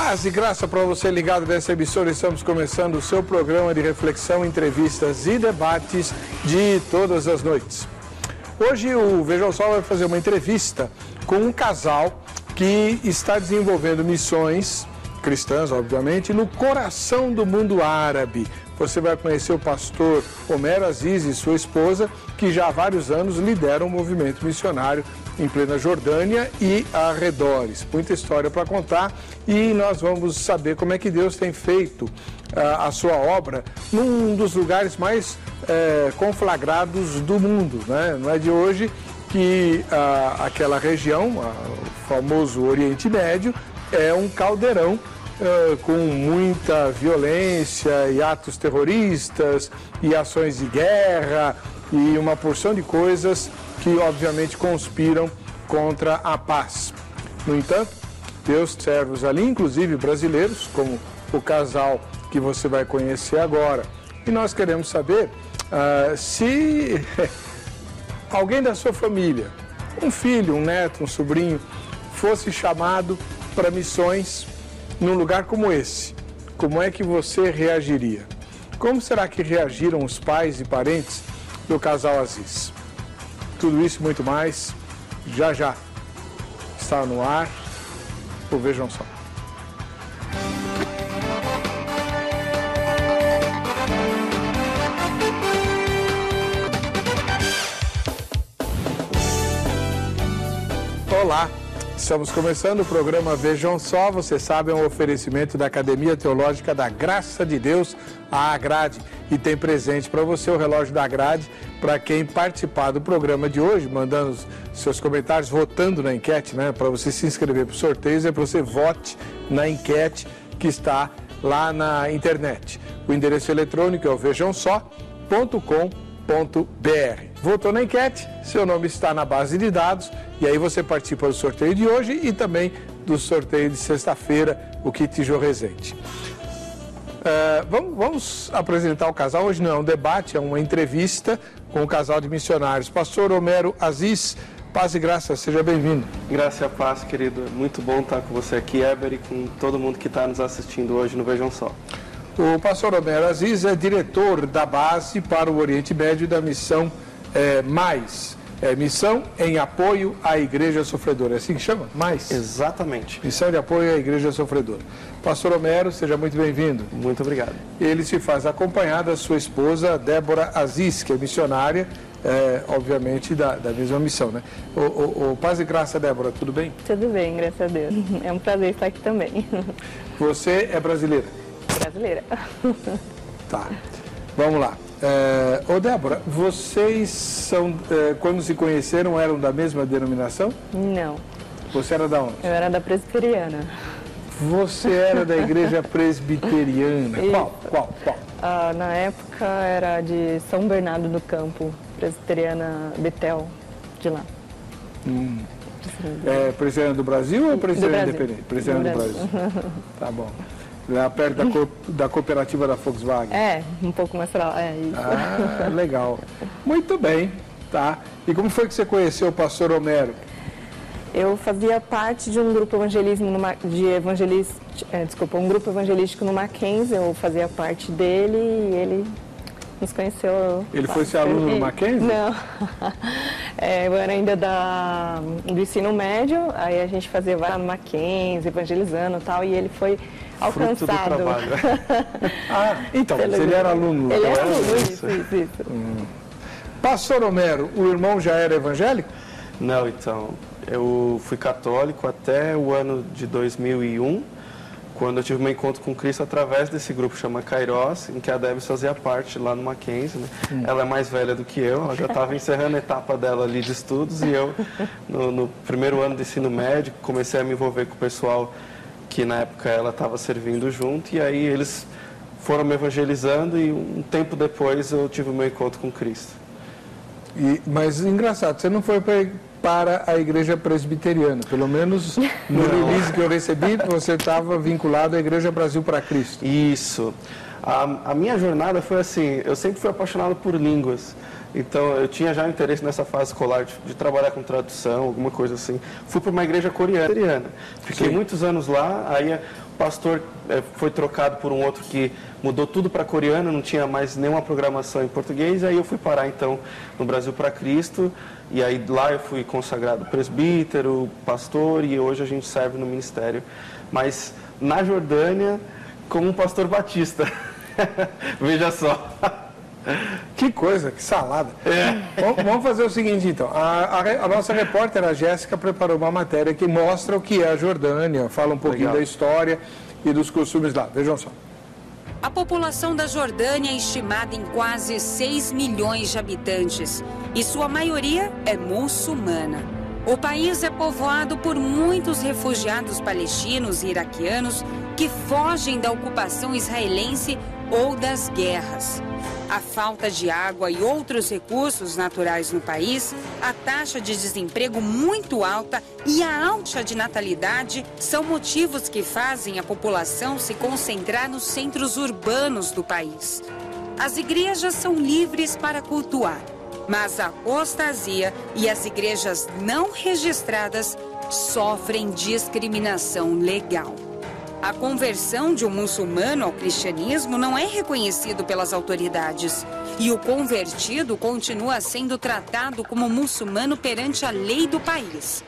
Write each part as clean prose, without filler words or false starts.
Paz e graça para você ligado nessa emissora. Estamos começando o seu programa de reflexão, entrevistas e debates de todas as noites. Hoje o Veja o Sol vai fazer uma entrevista com um casal que está desenvolvendo missões cristãs, obviamente, no coração do mundo árabe. Você vai conhecer o pastor Homero Aziz e sua esposa, que já há vários anos lideram um movimento missionário em plena Jordânia e arredores. Muita história para contar e nós vamos saber como é que Deus tem feito a sua obra num dos lugares mais conflagrados do mundo, né? Não é de hoje que aquela região, o famoso Oriente Médio, é um caldeirão com muita violência e atos terroristas e ações de guerra e uma porção de coisas que obviamente conspiram contra a paz. No entanto, Deus servos ali, inclusive brasileiros, como o casal que você vai conhecer agora. E nós queremos saber se alguém da sua família, um filho, um neto, um sobrinho, fosse chamado para missões num lugar como esse, como é que você reagiria? Como será que reagiram os pais e parentes do casal Aziz? Tudo isso e muito mais, já já está no ar, o Vejam Só. Olá! Estamos começando o programa Vejam Só, você sabe, é um oferecimento da Academia Teológica da Graça de Deus, a Agrade. E tem presente para você o relógio da Agrade, para quem participar do programa de hoje, mandando seus comentários, votando na enquete, né? Para você se inscrever para o sorteio, é para você vote na enquete que está lá na internet. O endereço eletrônico é o vejamsó.com.br. Votou na enquete, seu nome está na base de dados e aí você participa do sorteio de hoje e também do sorteio de sexta-feira, o kit Jô Resende. Vamos apresentar o casal. Hoje não é um debate, é uma entrevista com o casal de missionários. Pastor Homero Aziz, paz e graça, seja bem-vindo. Graça e a paz, querido. Muito bom estar com você aqui, Éber, e com todo mundo que está nos assistindo hoje no Vejam Só. O pastor Homero Aziz é diretor da base para o Oriente Médio da missão Mais. Missão em apoio à Igreja Sofredora. É assim que chama? Mais? Exatamente. Missão de apoio à Igreja Sofredora. Pastor Homero, seja muito bem-vindo. Muito obrigado. Ele se faz acompanhar da sua esposa, Débora Aziz, que é missionária, obviamente, da mesma missão, né? Paz e graça, Débora, tudo bem? Tudo bem, graças a Deus. É um prazer estar aqui também. Você é brasileira? Brasileira. Tá, vamos lá. Débora, vocês são, quando se conheceram, eram da mesma denominação? Não. Você era da onde? Eu era da presbiteriana. Você era da igreja presbiteriana. Qual? Na época era de São Bernardo do Campo, presbiteriana Betel, de lá. Presbiteriana do Brasil ou presbiteriana independente? Presbiteriana do Brasil. Tá bom. Lá perto da cooperativa da Volkswagen. Um pouco mais para lá, isso. Ah, legal. Muito bem, tá. E como foi que você conheceu o pastor Homero? Eu fazia parte de um grupo um grupo evangelístico no Mackenzie, eu fazia parte dele e ele nos conheceu. Ele foi ser aluno no Mackenzie? Não, eu era ainda do ensino médio, aí a gente fazia várias no Mackenzie, evangelizando e tal, e ele foi alcançado. Então, ele era aluno. Ele era aluno, isso. Pastor Homero, o irmão já era evangélico? Não, então, eu fui católico até o ano de 2001, quando eu tive um encontro com Cristo através desse grupo chama Kairos, em que a Débora fazia parte lá no Mackenzie, né? Ela é mais velha do que eu, ela já estava encerrando a etapa dela ali de estudos e eu, no primeiro ano de ensino médio, comecei a me envolver com o pessoal que na época ela estava servindo junto, e aí eles foram me evangelizando e um tempo depois eu tive o meu encontro com Cristo. Mas engraçado, você não foi para a igreja presbiteriana, pelo menos no release que eu recebi, você estava vinculado à Igreja Brasil para Cristo. Isso. A minha jornada foi assim, eu sempre fui apaixonado por línguas. Então, eu tinha já interesse nessa fase escolar de trabalhar com tradução, alguma coisa assim. Fui para uma igreja coreana. Fiquei muitos anos lá, aí pastor foi trocado por um outro que mudou tudo para coreano, não tinha mais nenhuma programação em português, e aí eu fui parar então no Brasil para Cristo, e aí lá eu fui consagrado presbítero, pastor, e hoje a gente serve no ministério, mas na Jordânia como um pastor batista. Veja só. Que coisa, que salada. Vamos fazer o seguinte, então. A nossa repórter, a Jéssica, preparou uma matéria que mostra o que é a Jordânia, fala um pouquinho da história e dos costumes lá. Vejam só. A população da Jordânia é estimada em quase 6 milhões de habitantes e sua maioria é muçulmana. O país é povoado por muitos refugiados palestinos e iraquianos que fogem da ocupação israelense ou das guerras. A falta de água e outros recursos naturais no país, a taxa de desemprego muito alta e a alta de natalidade são motivos que fazem a população se concentrar nos centros urbanos do país. As igrejas são livres para cultuar, mas a apostasia e as igrejas não registradas sofrem discriminação legal. A conversão de um muçulmano ao cristianismo não é reconhecido pelas autoridades e o convertido continua sendo tratado como muçulmano perante a lei do país.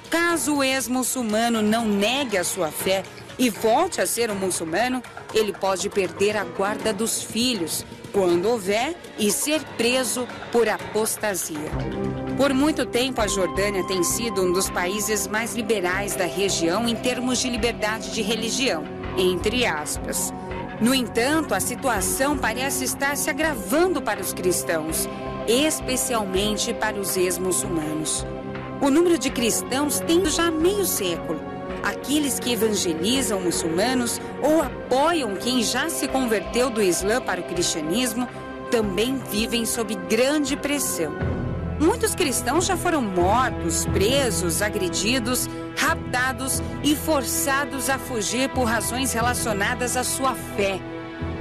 Caso o ex-muçulmano não negue a sua fé e volte a ser um muçulmano, ele pode perder a guarda dos filhos, quando houver, e ser preso por apostasia. Por muito tempo, a Jordânia tem sido um dos países mais liberais da região em termos de liberdade de religião, entre aspas. No entanto, a situação parece estar se agravando para os cristãos, especialmente para os ex-muçulmanos. O número de cristãos tem já meio século. Aqueles que evangelizam muçulmanos ou apoiam quem já se converteu do Islã para o cristianismo também vivem sob grande pressão. Muitos cristãos já foram mortos, presos, agredidos, raptados e forçados a fugir por razões relacionadas à sua fé.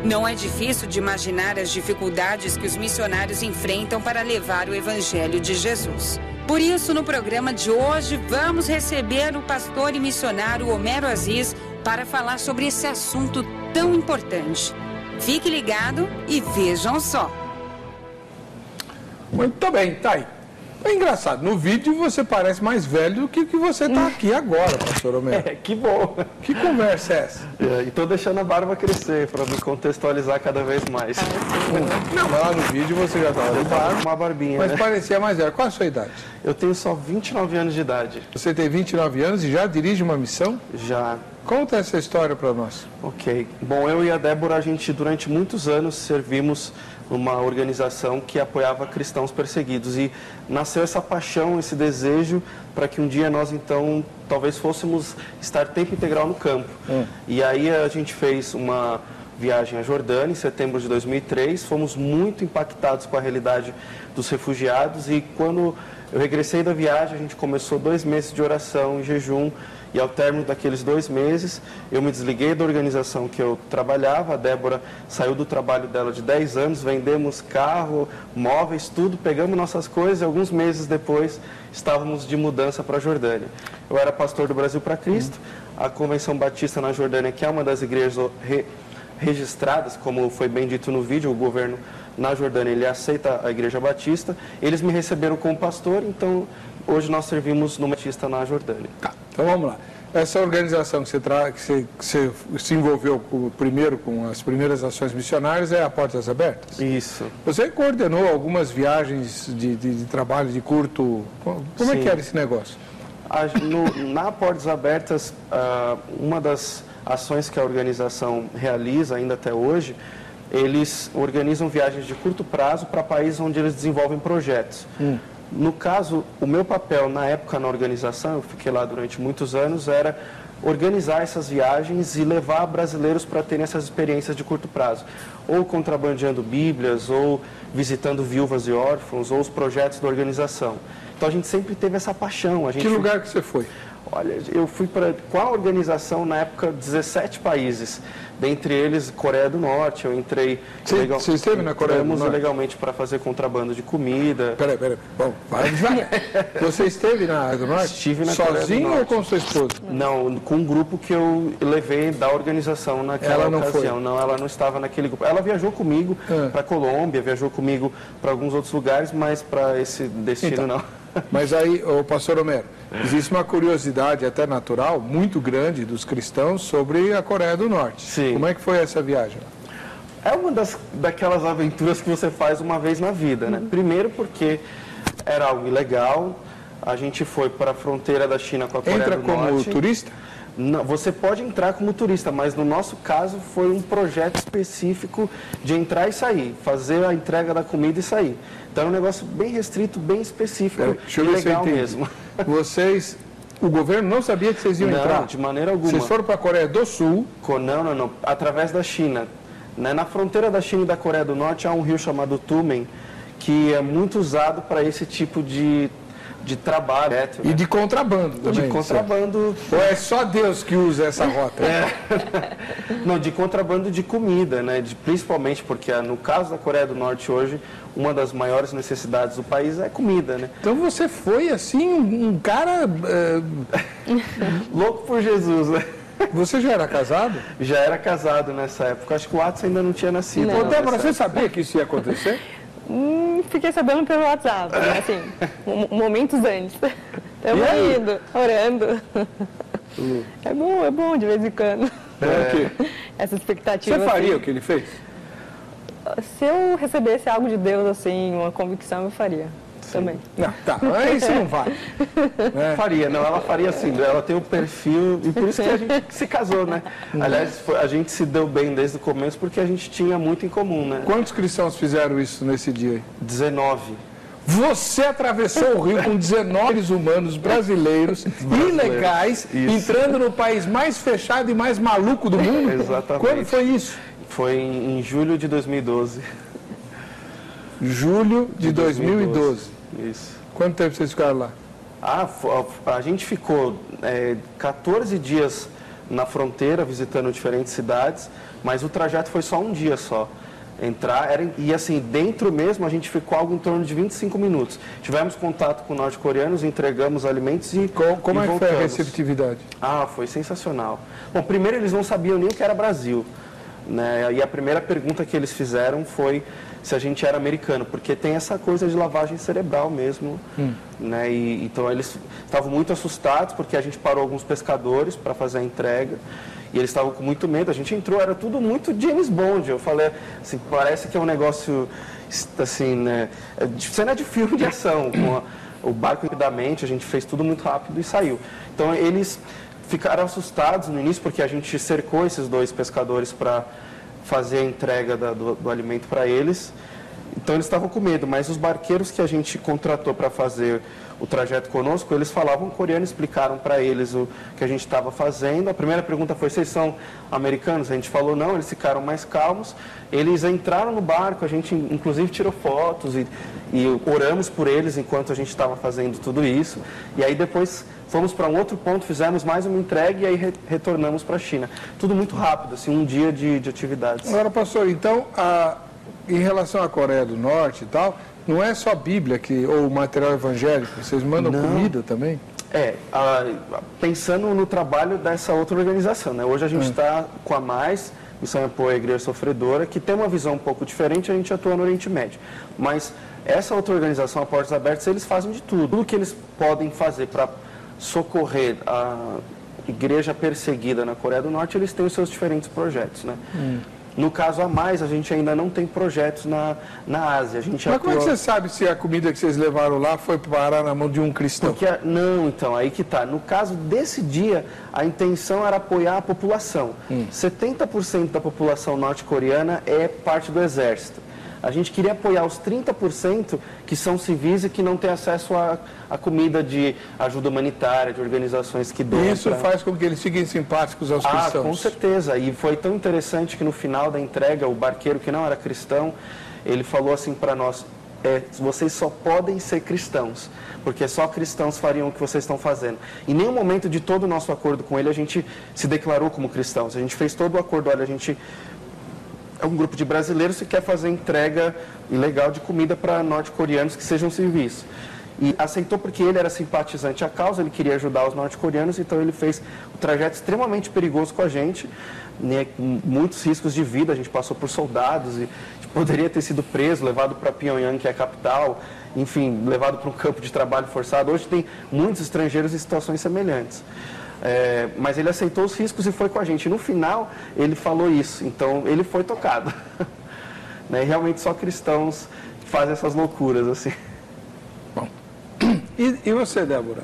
Não é difícil de imaginar as dificuldades que os missionários enfrentam para levar o Evangelho de Jesus. Por isso, no programa de hoje, vamos receber o pastor e missionário Homero Aziz para falar sobre esse assunto tão importante. Fique ligado e vejam só. Muito bem, tá aí. É engraçado, no vídeo você parece mais velho do que você está aqui agora, pastor Homero. Que bom. Que conversa é essa? E estou deixando a barba crescer para me contextualizar cada vez mais. Não, mas lá no vídeo você já estava de barba, uma barbinha, mas né? Parecia mais velho. Qual a sua idade? Eu tenho só 29 anos de idade. Você tem 29 anos e já dirige uma missão? Já. Conta essa história para nós. Ok. Bom, eu e a Débora, a gente durante muitos anos servimos numa organização que apoiava cristãos perseguidos e nasceu essa paixão, esse desejo para que um dia nós então talvez fôssemos estar tempo integral no campo. E aí a gente fez uma viagem à Jordânia em setembro de 2003, fomos muito impactados com a realidade dos refugiados e quando eu regressei da viagem a gente começou 2 meses de oração e jejum. E ao término daqueles 2 meses, eu me desliguei da organização que eu trabalhava. A Débora saiu do trabalho dela de 10 anos, vendemos carro, móveis, tudo, pegamos nossas coisas e alguns meses depois estávamos de mudança para a Jordânia. Eu era pastor do Brasil para Cristo, a Convenção Batista na Jordânia, que é uma das igrejas registradas, como foi bem dito no vídeo, o governo na Jordânia, ele aceita a Igreja Batista, eles me receberam como pastor, então hoje nós servimos no Batista na Jordânia. Tá, então vamos lá. Essa organização que você se envolveu primeiro com as primeiras ações missionárias é a Portas Abertas? Isso. Você coordenou algumas viagens de trabalho de curto... Como é que era esse negócio? Na Portas Abertas, uma das ações que a organização realiza ainda até hoje, eles organizam viagens de curto prazo para países onde eles desenvolvem projetos. No caso, o meu papel na época na organização, eu fiquei lá durante muitos anos, era organizar essas viagens e levar brasileiros para terem essas experiências de curto prazo. Ou contrabandeando bíblias, ou visitando viúvas e órfãos, ou os projetos da organização. Então a gente sempre teve essa paixão. Que lugar que você foi? Olha, eu fui com a organização, na época, 17 países. Dentre eles, Coreia do Norte, eu entrei... Você esteve na Coreia do Norte? Legalmente para fazer contrabando de comida. Peraí. Bom, vai devagar. Você esteve na Coreia do Norte? Estive na Coreia do Norte. Sozinho ou com sua esposa? Não, com um grupo que eu levei da organização naquela ocasião. Foi. Não, ela não estava naquele grupo. Ela viajou comigo para a Colômbia, viajou comigo para alguns outros lugares, mas para esse destino não. Mas aí, pastor Homero, existe uma curiosidade até natural, muito grande dos cristãos sobre a Coreia do Norte. Sim. Como é que foi essa viagem? É uma daquelas aventuras que você faz uma vez na vida, né? Primeiro porque era algo ilegal, a gente foi para a fronteira da China com a Coreia do Norte. Entra como turista? Não, você pode entrar como turista, mas no nosso caso foi um projeto específico de entrar e sair, fazer a entrega da comida e sair. Então é um negócio bem restrito, bem específico e legal mesmo. Vocês, o governo não sabia que vocês iam entrar? Não, de maneira alguma. Vocês foram para a Coreia do Sul? Não, através da China. Na fronteira da China e da Coreia do Norte há um rio chamado Tumen, que é muito usado para esse tipo de trabalho. E de contrabando também. De contrabando. Ou é só Deus que usa essa rota? Não, de contrabando de comida, né? Principalmente porque no caso da Coreia do Norte hoje, uma das maiores necessidades do país é comida, né? Então você foi assim, um cara... louco por Jesus, né? Você já era casado? Já era casado nessa época. Acho que o Watson ainda não tinha nascido. Ô, Débora, você sabia que isso ia acontecer? Fiquei sabendo pelo WhatsApp, assim, momentos antes. Estamos indo, orando. É bom de vez em quando. Essa expectativa. Você faria assim. o que ele fez? Se eu recebesse algo de Deus, assim, uma convicção, eu faria. Também. Não, tá, isso não vale. Faria, não, ela faria assim, ela tem o perfil, e por isso que a gente se casou, né? Aliás, a gente se deu bem desde o começo porque a gente tinha muito em comum, né? Quantos cristãos fizeram isso nesse dia aí? 19. Você atravessou o rio com 19 seres humanos brasileiros, ilegais, entrando no país mais fechado e mais maluco do mundo? Exatamente. Quando foi isso? Foi em julho de 2012. Julho de 2012. Isso. Quanto tempo vocês ficaram lá? A gente ficou 14 dias na fronteira, visitando diferentes cidades, mas o trajeto foi só um dia só. E assim, dentro mesmo a gente ficou algo em torno de 25 minutos. Tivemos contato com norte-coreanos, entregamos alimentos e Como é que foi a voltamos. receptividade? Foi sensacional. Bom, primeiro eles não sabiam nem o que era Brasil, né? E a primeira pergunta que eles fizeram foi se a gente era americano, porque tem essa coisa de lavagem cerebral mesmo, né? Então eles estavam muito assustados porque a gente parou alguns pescadores para fazer a entrega e eles estavam com muito medo. A gente entrou, era tudo muito James Bond. Eu falei assim, parece que é um negócio assim, né? Cena de filme de ação, com o barco rapidamente, a gente fez tudo muito rápido e saiu. Então eles ficaram assustados no início porque a gente cercou esses 2 pescadores para fazer a entrega do alimento para eles. Então eles estavam com medo, mas os barqueiros que a gente contratou para fazer o trajeto conosco, eles falavam coreano, explicaram para eles o que a gente estava fazendo. A primeira pergunta foi, vocês são americanos? A gente falou não, eles ficaram mais calmos. Eles entraram no barco, a gente inclusive tirou fotos e oramos por eles enquanto a gente estava fazendo tudo isso. E aí depois fomos para um outro ponto, fizemos mais uma entrega e aí retornamos para a China. Tudo muito rápido, assim, um dia de atividades. Agora, pastor, então, em relação à Coreia do Norte e tal, não é só a Bíblia ou o material evangélico, vocês mandam comida também? Pensando no trabalho dessa outra organização, né? Hoje a gente está com a Mais, Missão e Apoio à Igreja Sofredora, que tem uma visão um pouco diferente, a gente atua no Oriente Médio. Mas essa outra organização, a Portas Abertas, eles fazem de tudo. Tudo que eles podem fazer para socorrer a igreja perseguida na Coreia do Norte, eles têm os seus diferentes projetos, né? No caso a Mais, a gente ainda não tem projetos na Ásia. Mas como é que você sabe se a comida que vocês levaram lá foi parar na mão de um cristão? Então, aí que tá. No caso desse dia, a intenção era apoiar a população. 70% da população norte-coreana é parte do exército. A gente queria apoiar os 30% que são civis e que não têm acesso a comida de ajuda humanitária, de organizações que doam. Isso faz com que eles fiquem simpáticos aos cristãos. Com certeza. E foi tão interessante que no final da entrega, o barqueiro que não era cristão, ele falou assim para nós, vocês só podem ser cristãos, porque só cristãos fariam o que vocês estão fazendo. Em nenhum momento de todo o nosso acordo com ele, a gente se declarou como cristãos. A gente fez todo o acordo, olha, a gente é um grupo de brasileiros que quer fazer entrega ilegal de comida para norte-coreanos que sejam civis. E aceitou porque ele era simpatizante à causa, ele queria ajudar os norte-coreanos, então ele fez um trajeto extremamente perigoso com a gente, né, com muitos riscos de vida. A gente passou por soldados e poderia ter sido preso, levado para Pyongyang, que é a capital, enfim, levado para um campo de trabalho forçado. Hoje tem muitos estrangeiros em situações semelhantes. Mas ele aceitou os riscos e foi com a gente. E no final, ele falou isso, então ele foi tocado. Né? Realmente só cristãos fazem essas loucuras, assim. Bom, e você, Débora?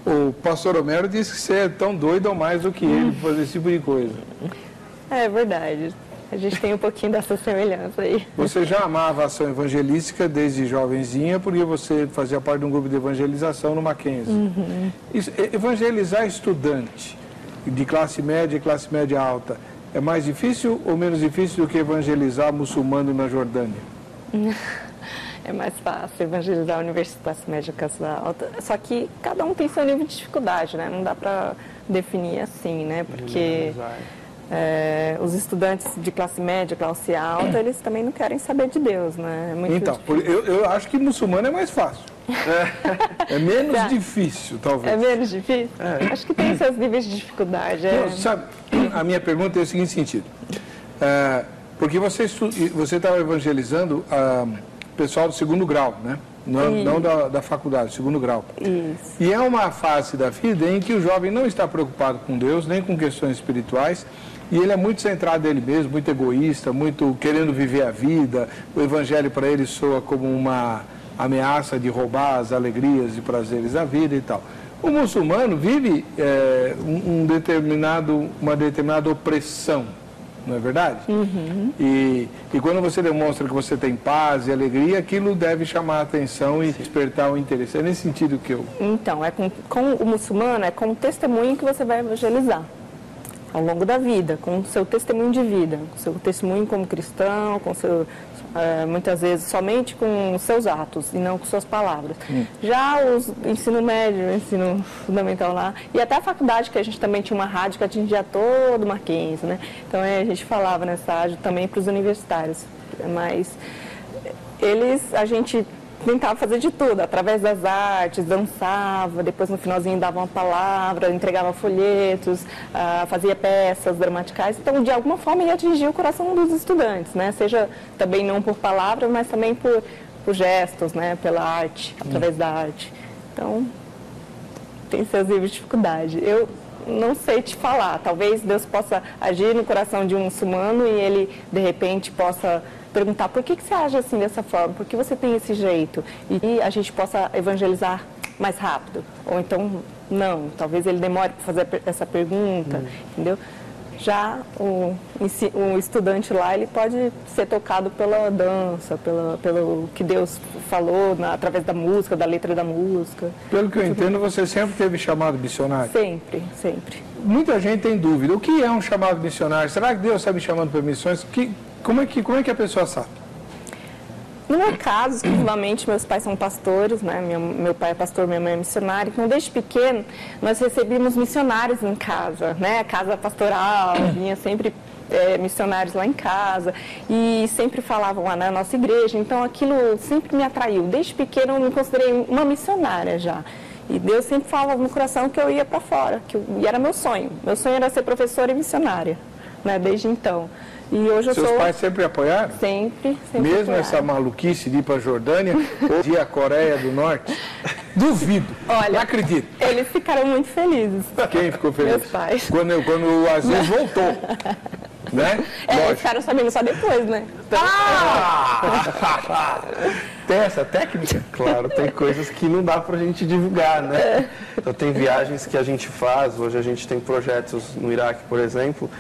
O pastor Homero disse que você é tão doido ou mais do que ele para fazer esse tipo de coisa. É verdade. A gente tem um pouquinho dessa semelhança aí. Você já amava a ação evangelística desde jovenzinha, porque você fazia parte de um grupo de evangelização no Mackenzie. Uhum. Evangelizar estudante de classe média e classe média alta é mais difícil ou menos difícil do que evangelizar muçulmano na Jordânia? É mais fácil evangelizar a universidade, classe média, classe alta. Só que cada um tem seu nível de dificuldade, né? Não dá para definir assim, né? Porque os estudantes de classe média, classe alta, eles também não querem saber de Deus, né? É muito então, eu acho que muçulmano é mais fácil. É menos difícil, talvez. É menos difícil? Acho que tem seus níveis de dificuldade. Não, sabe, a minha pergunta é o seguinte sentido. Porque você estava evangelizando pessoal do segundo grau, né? Não da faculdade, segundo grau. Isso. E é uma fase da vida em que o jovem não está preocupado com Deus, nem com questões espirituais, e ele é muito centrado nele mesmo, muito egoísta, muito querendo viver a vida. O evangelho para ele soa como uma ameaça de roubar as alegrias e prazeres da vida e tal. O muçulmano vive uma determinada opressão, não é verdade? Uhum. E quando você demonstra que você tem paz e alegria, aquilo deve chamar a atenção e despertar o interesse. É nesse sentido que eu... Então, com o muçulmano, é com o testemunho que você vai evangelizar ao longo da vida, com o seu testemunho de vida, com o seu testemunho como cristão, com seu, muitas vezes somente com os seus atos e não com suas palavras. Já o ensino médio, o ensino fundamental lá, e até a faculdade, que a gente também tinha uma rádio que atingia todo o Mackenzie, né? Então a gente falava nessa rádio também para os universitários, mas a gente tentava fazer de tudo, através das artes, dançava, depois no finalzinho dava uma palavra, entregava folhetos, fazia peças gramaticais. Então, de alguma forma, ele atingia o coração dos estudantes, né? Seja também não por palavras, mas também por gestos, né? Pela arte, através da arte. Então, tem seus níveis de dificuldade. Eu não sei te falar, talvez Deus possa agir no coração de um muçulmano e ele, de repente, possa perguntar por que você age assim dessa forma, por que você tem esse jeito, e a gente possa evangelizar mais rápido, ou então não, talvez ele demore para fazer essa pergunta, entendeu? Já o estudante lá, ele pode ser tocado pela dança, pelo que Deus falou através da música, da letra da música. Pelo que eu entendo, você sempre teve chamado missionário? Sempre, sempre. Muita gente tem dúvida, o que é um chamado missionário? Será que Deus está me chamando para missões? Como é que a pessoa sabe? No meu caso, exclusivamente, meus pais são pastores, né? Meu pai é pastor, minha mãe é missionária. Então, desde pequeno, nós recebíamos missionários em casa, né? Casa pastoral, vinha sempre missionários lá em casa e sempre falavam lá na nossa igreja. Então, aquilo sempre me atraiu. Desde pequeno, eu me considerei uma missionária já. E Deus sempre falava no coração que eu ia para fora, e era meu sonho. Meu sonho era ser professora e missionária, né? Desde então. E hoje Seus pais sempre apoiaram? Sempre Mesmo apoiaram. Essa maluquice de ir para a Jordânia ou de ir à Coreia do Norte? Duvido. Olha, não acredito. Eles ficaram muito felizes. Quem ficou feliz? Meus pais. Quando o Aziz voltou. Né? Eles ficaram sabendo só depois, né? Então, Tem essa técnica? Claro, tem coisas que não dá pra gente divulgar, né? Então tem viagens que a gente faz, hoje a gente tem projetos no Iraque, por exemplo,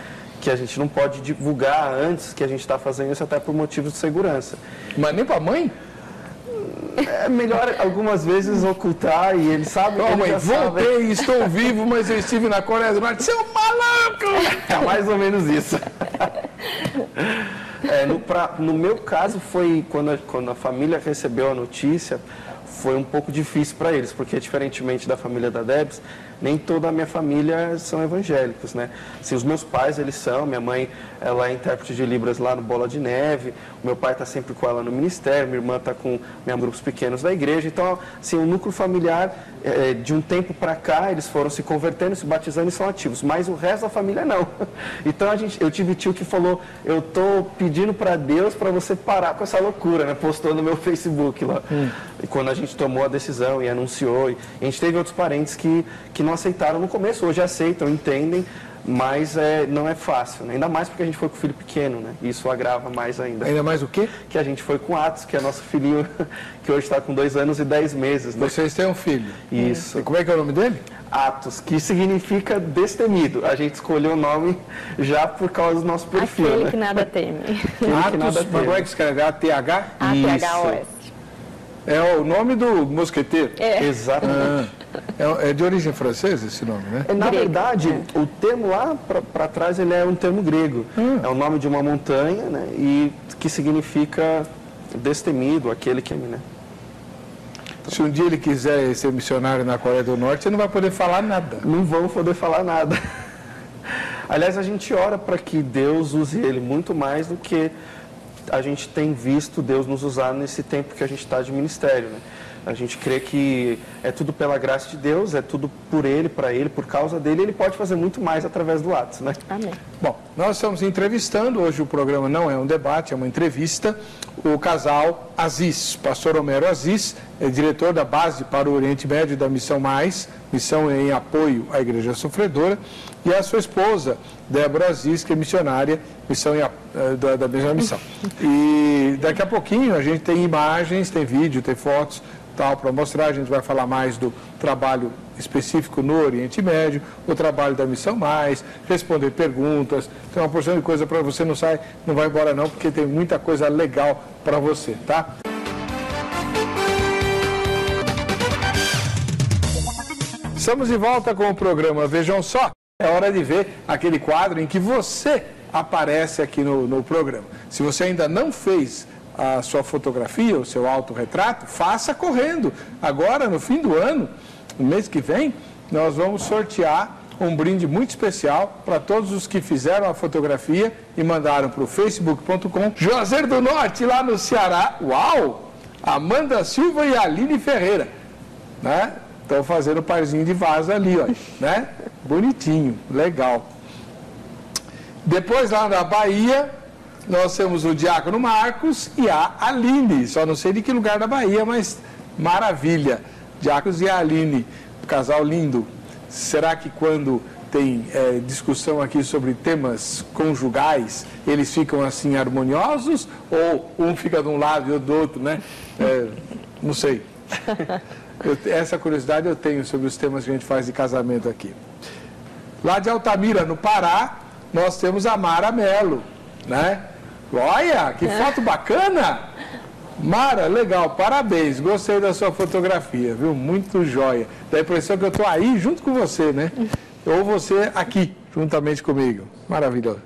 que a gente não pode divulgar antes que a gente está fazendo isso, até por motivos de segurança. Mas nem para a mãe? É melhor algumas vezes ocultar e eles sabem que mãe, voltei, estou vivo, mas eu estive na Coreia do Norte. Seu maluco! É mais ou menos isso. No meu caso, foi quando a família recebeu a notícia, foi um pouco difícil para eles, porque diferentemente da família da Debs, nem toda a minha família são evangélicos, né? Assim, os meus pais, eles são, minha mãe, ela é intérprete de Libras lá no Bola de Neve, o meu pai está sempre com ela no ministério, minha irmã está com grupos pequenos da igreja, então, assim, o núcleo familiar, de um tempo para cá, eles foram se convertendo, se batizando e são ativos, mas o resto da família não. Então, eu tive tio que falou, eu estou pedindo para Deus para você parar com essa loucura, né? Postou no meu Facebook lá. E quando a gente tomou a decisão e anunciou, e a gente teve outros parentes que não aceitaram no começo, hoje aceitam, entendem, mas não é fácil, né? Ainda mais porque a gente foi com o filho pequeno, né? Isso agrava mais ainda. Ainda mais o quê? Que a gente foi com Atos, que é nosso filhinho, que hoje está com 2 anos e 10 meses. Né? Vocês têm um filho? Isso. E como é que é o nome dele? Atos, que significa destemido. A gente escolheu o nome já por causa do nosso perfil, Aquele né? que nada teme. Atos, mas como é que escreve? A-T-H? A-T-H-O-S. É o nome do mosqueteiro? Exatamente. É de origem francesa esse nome, né? Na verdade, o termo lá para trás, ele é um termo grego. É o nome de uma montanha, né? E que significa destemido, aquele que é, né? Se um dia ele quiser ser missionário na Coreia do Norte, você não vai poder falar nada. Não vão poder falar nada. Aliás, a gente ora para que Deus use ele muito mais do que a gente tem visto Deus nos usar nesse tempo que a gente está de ministério, né? A gente crê que é tudo pela graça de Deus, é tudo por Ele, para Ele, por causa dele, Ele pode fazer muito mais através do Atos, né? Amém. Bom, nós estamos entrevistando, hoje o programa não é um debate, é uma entrevista, o casal Aziz, pastor Homero Aziz, é diretor da base para o Oriente Médio da Missão Mais, missão em apoio à Igreja Sofredora, e a sua esposa, Débora Aziz, que é missionária, da mesma missão. E daqui a pouquinho a gente tem imagens, tem vídeo, tem fotos, tal, para mostrar. A gente vai falar mais do trabalho específico no Oriente Médio, o trabalho da Missão Mais, responder perguntas, tem uma porção de coisa para você. Não vai embora não, porque tem muita coisa legal para você, tá? Estamos de volta com o programa Vejam Só. É hora de ver aquele quadro em que você aparece aqui no programa. Se você ainda não fez a sua fotografia, o seu autorretrato, faça correndo. Agora, no fim do ano, no mês que vem, nós vamos sortear um brinde muito especial para todos os que fizeram a fotografia e mandaram para o facebook.com. Juazeiro do Norte, lá no Ceará. Uau! Amanda Silva e Aline Ferreira, né? Estão fazendo um parzinho de vaso ali, ó, né? Bonitinho, legal. Depois, lá na Bahia, nós temos o Diácono Marcos e a Aline. Só não sei de que lugar da Bahia, mas maravilha. Diáconos e a Aline, um casal lindo. Será que quando tem discussão aqui sobre temas conjugais, eles ficam assim harmoniosos? Ou um fica de um lado e outro do outro, né? Não sei. Essa curiosidade eu tenho sobre os temas que a gente faz de casamento aqui. Lá de Altamira, no Pará, nós temos a Mara Mello, né? Olha, que foto bacana! Mara, legal, parabéns, gostei da sua fotografia, viu? Muito joia. Dá a impressão que eu estou aí junto com você, né? Ou você aqui, juntamente comigo. Maravilhoso.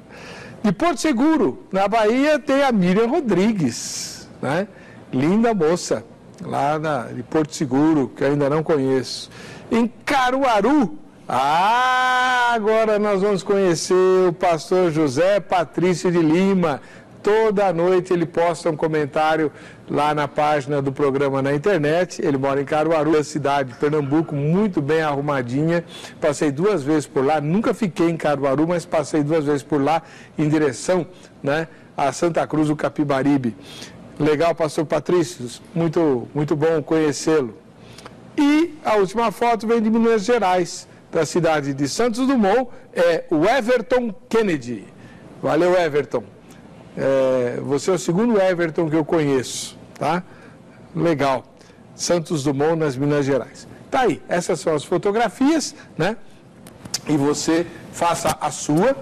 De Porto Seguro, na Bahia, tem a Miriam Rodrigues, né? Linda moça, lá de Porto Seguro, que eu ainda não conheço. Em Caruaru, agora nós vamos conhecer o pastor José Patrício de Lima. Toda noite ele posta um comentário lá na página do programa na internet. Ele mora em Caruaru, a cidade de Pernambuco, muito bem arrumadinha. Passei 2 vezes por lá, nunca fiquei em Caruaru, mas passei 2 vezes por lá em direção, né, a Santa Cruz do Capibaribe. Legal, pastor Patrício, muito, muito bom conhecê-lo. E a última foto vem de Minas Gerais, da cidade de Santos Dumont, é o Everton Kennedy. Valeu, Everton. Você é o segundo Everton que eu conheço, tá? Legal. Santos Dumont, nas Minas Gerais. Tá aí, essas são as fotografias, né? E você faça a sua,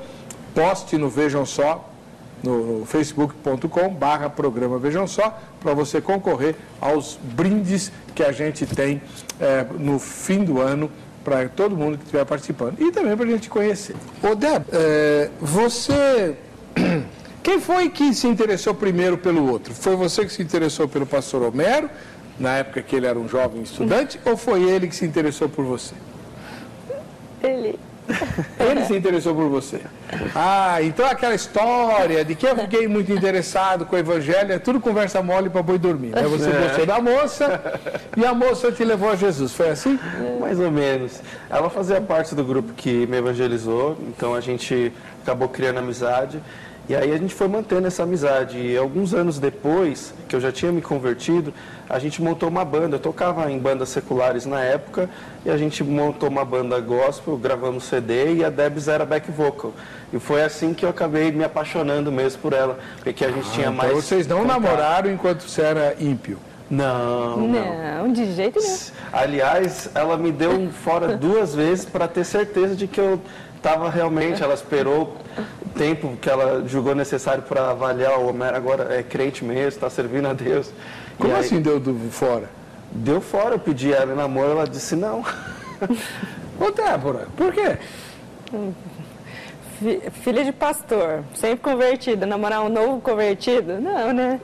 poste no Vejam Só, no facebook.com/programa Vejam Só, para você concorrer aos brindes que a gente tem no fim do ano, para todo mundo que estiver participando. E também para a gente conhecer. Ô, Deb, você Quem foi que se interessou primeiro pelo outro? Foi você que se interessou pelo pastor Homero, na época que ele era um jovem estudante, ou foi ele que se interessou por você? Ele. Ele se interessou por você. Ah, então aquela história de que eu fiquei muito interessado com o evangelho é tudo conversa mole para boi dormir, né? Você gostou da moça e a moça te levou a Jesus, foi assim? Mais ou menos. Ela fazia parte do grupo que me evangelizou, então a gente acabou criando amizade. E aí a gente foi mantendo essa amizade. E alguns anos depois, que eu já tinha me convertido, a gente montou uma banda. Eu tocava em bandas seculares na época, e a gente montou uma banda gospel, gravamos CD, e a Debs era back vocal. E foi assim que eu acabei me apaixonando mesmo por ela, porque a gente tinha mais... Então vocês não namoraram enquanto você era ímpio? Não, de jeito nenhum. Aliás, ela me deu um fora 2 vezes para ter certeza de que eu estava realmente... Ela esperou o tempo que ela julgou necessário para avaliar. O Homero agora é crente mesmo, está servindo a Deus. Como assim deu fora? Deu fora, eu pedi ela em namoro, ela disse não. Ô Débora, por quê? Filha de pastor, sempre convertida, namorar um novo convertido? Não, né?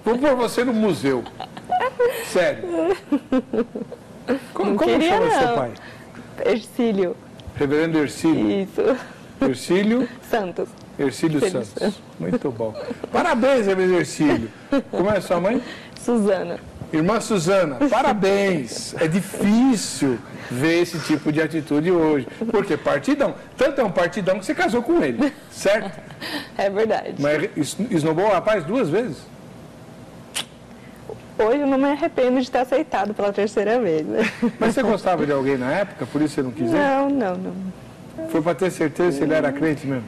Vou pôr você no museu. Sério. Como chama seu pai? Ercílio. Reverendo Ercílio. Isso. Ercílio Santos. Ercílio Santos. Muito bom. Parabéns, Reverendo Ercílio. Como é a sua mãe? Suzana. Irmã Suzana, parabéns. É difícil ver esse tipo de atitude hoje. Porque partidão. Tanto é um partidão que você casou com ele, certo? É verdade. Mas esnobou o rapaz 2 vezes? Hoje eu não me arrependo de ter aceitado pela 3ª vez. Né? Mas você gostava de alguém na época, por isso você não quis ir? Não. Foi para ter certeza se ele era crente mesmo?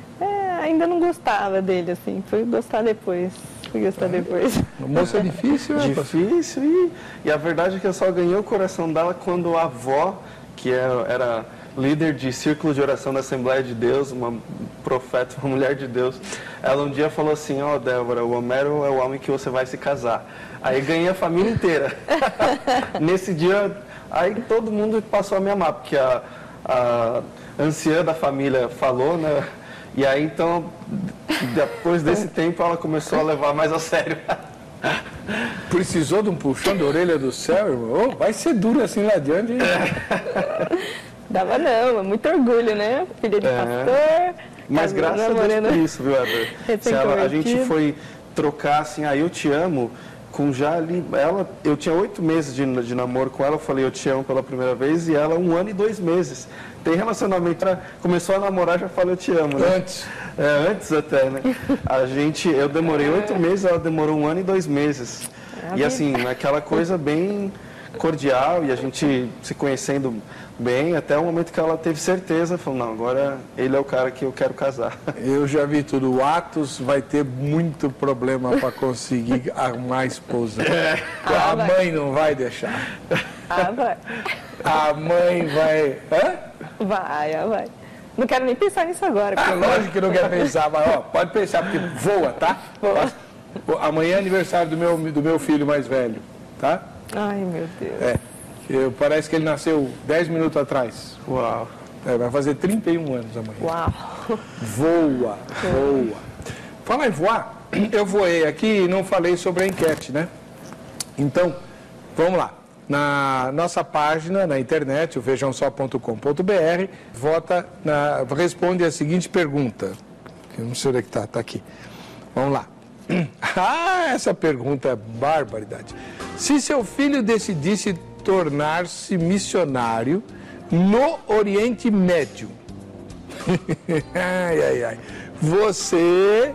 Ainda não gostava dele, assim. Fui gostar depois. A moça é difícil, né? Difícil, e a verdade é que eu só ganhei o coração dela quando a avó, que era líder de círculo de oração da Assembleia de Deus, uma profeta, uma mulher de Deus, ela um dia falou assim: ó, Débora, o Homero é o homem que você vai se casar. Aí ganhei a família inteira. Nesse dia, aí todo mundo passou a me amar, porque a anciã da família falou, né? E aí então, depois desse tempo, ela começou a levar mais a sério. Precisou de um puxão de orelha do céu, irmão? Oh, vai ser duro assim lá adiante, hein? Dava não, é muito orgulho, né? Filha de pastor. Mas graças a Deus por isso, viu, Heber? A gente foi trocar assim, eu te amo, com já ali, eu tinha 8 meses de namoro com ela, eu falei eu te amo pela primeira vez, e ela 1 ano e 2 meses. Tem relacionamento, começou a namorar, já falei eu te amo, né? Antes até, né? Eu demorei 8 meses, ela demorou 1 ano e 2 meses. E assim, aquela coisa bem cordial, e a gente se conhecendo bem, até o momento que ela teve certeza, falou, não, agora ele é o cara que eu quero casar. Eu já vi tudo, o Atos vai ter muito problema para conseguir arrumar a esposa. A mãe não vai deixar. Vai. A mãe vai... Hã? Vai. Não quero nem pensar nisso agora. Lógico que não quer pensar, mas pode pensar, porque voa, tá? Amanhã é aniversário do meu filho mais velho, tá? Ai, meu Deus. Parece que ele nasceu 10 minutos atrás. Uau. Vai fazer 31 anos amanhã. Uau. Voa. Falar em voar, eu voei aqui e não falei sobre a enquete, né? Então, vamos lá. Na nossa página, na internet, o vejamsó.com.br, responde a seguinte pergunta. Eu não sei onde é que tá aqui. Vamos lá. Essa pergunta é barbaridade. Se seu filho decidisse tornar-se missionário no Oriente Médio, você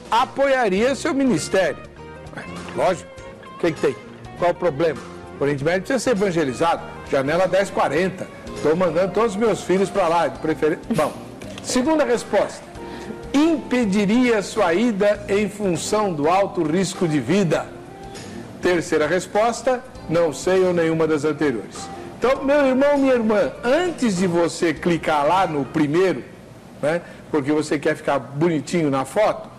apoiaria seu ministério? Lógico. O que tem? Qual o problema? O Oriente Médio precisa ser evangelizado. Janela 1040. Estou mandando todos os meus filhos para lá, de preferência. Bom, segunda resposta. Impediria sua ida em função do alto risco de vida? Terceira resposta, não sei ou nenhuma das anteriores. Então, meu irmão, minha irmã, antes de você clicar lá no primeiro, né, porque você quer ficar bonitinho na foto,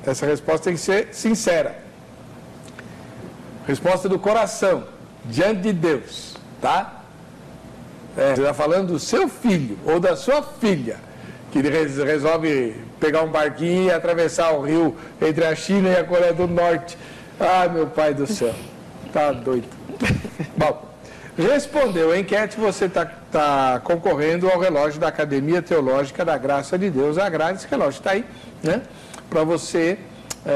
essa resposta tem que ser sincera. Resposta do coração, diante de Deus, tá? Você está falando do seu filho ou da sua filha que resolve pegar um barquinho e atravessar o rio entre a China e a Coreia do Norte. Ah, meu pai do céu, tá doido. Bom, respondeu a enquete, você está concorrendo ao relógio da Academia Teológica da Graça de Deus, a grade, esse relógio está aí, né? Para você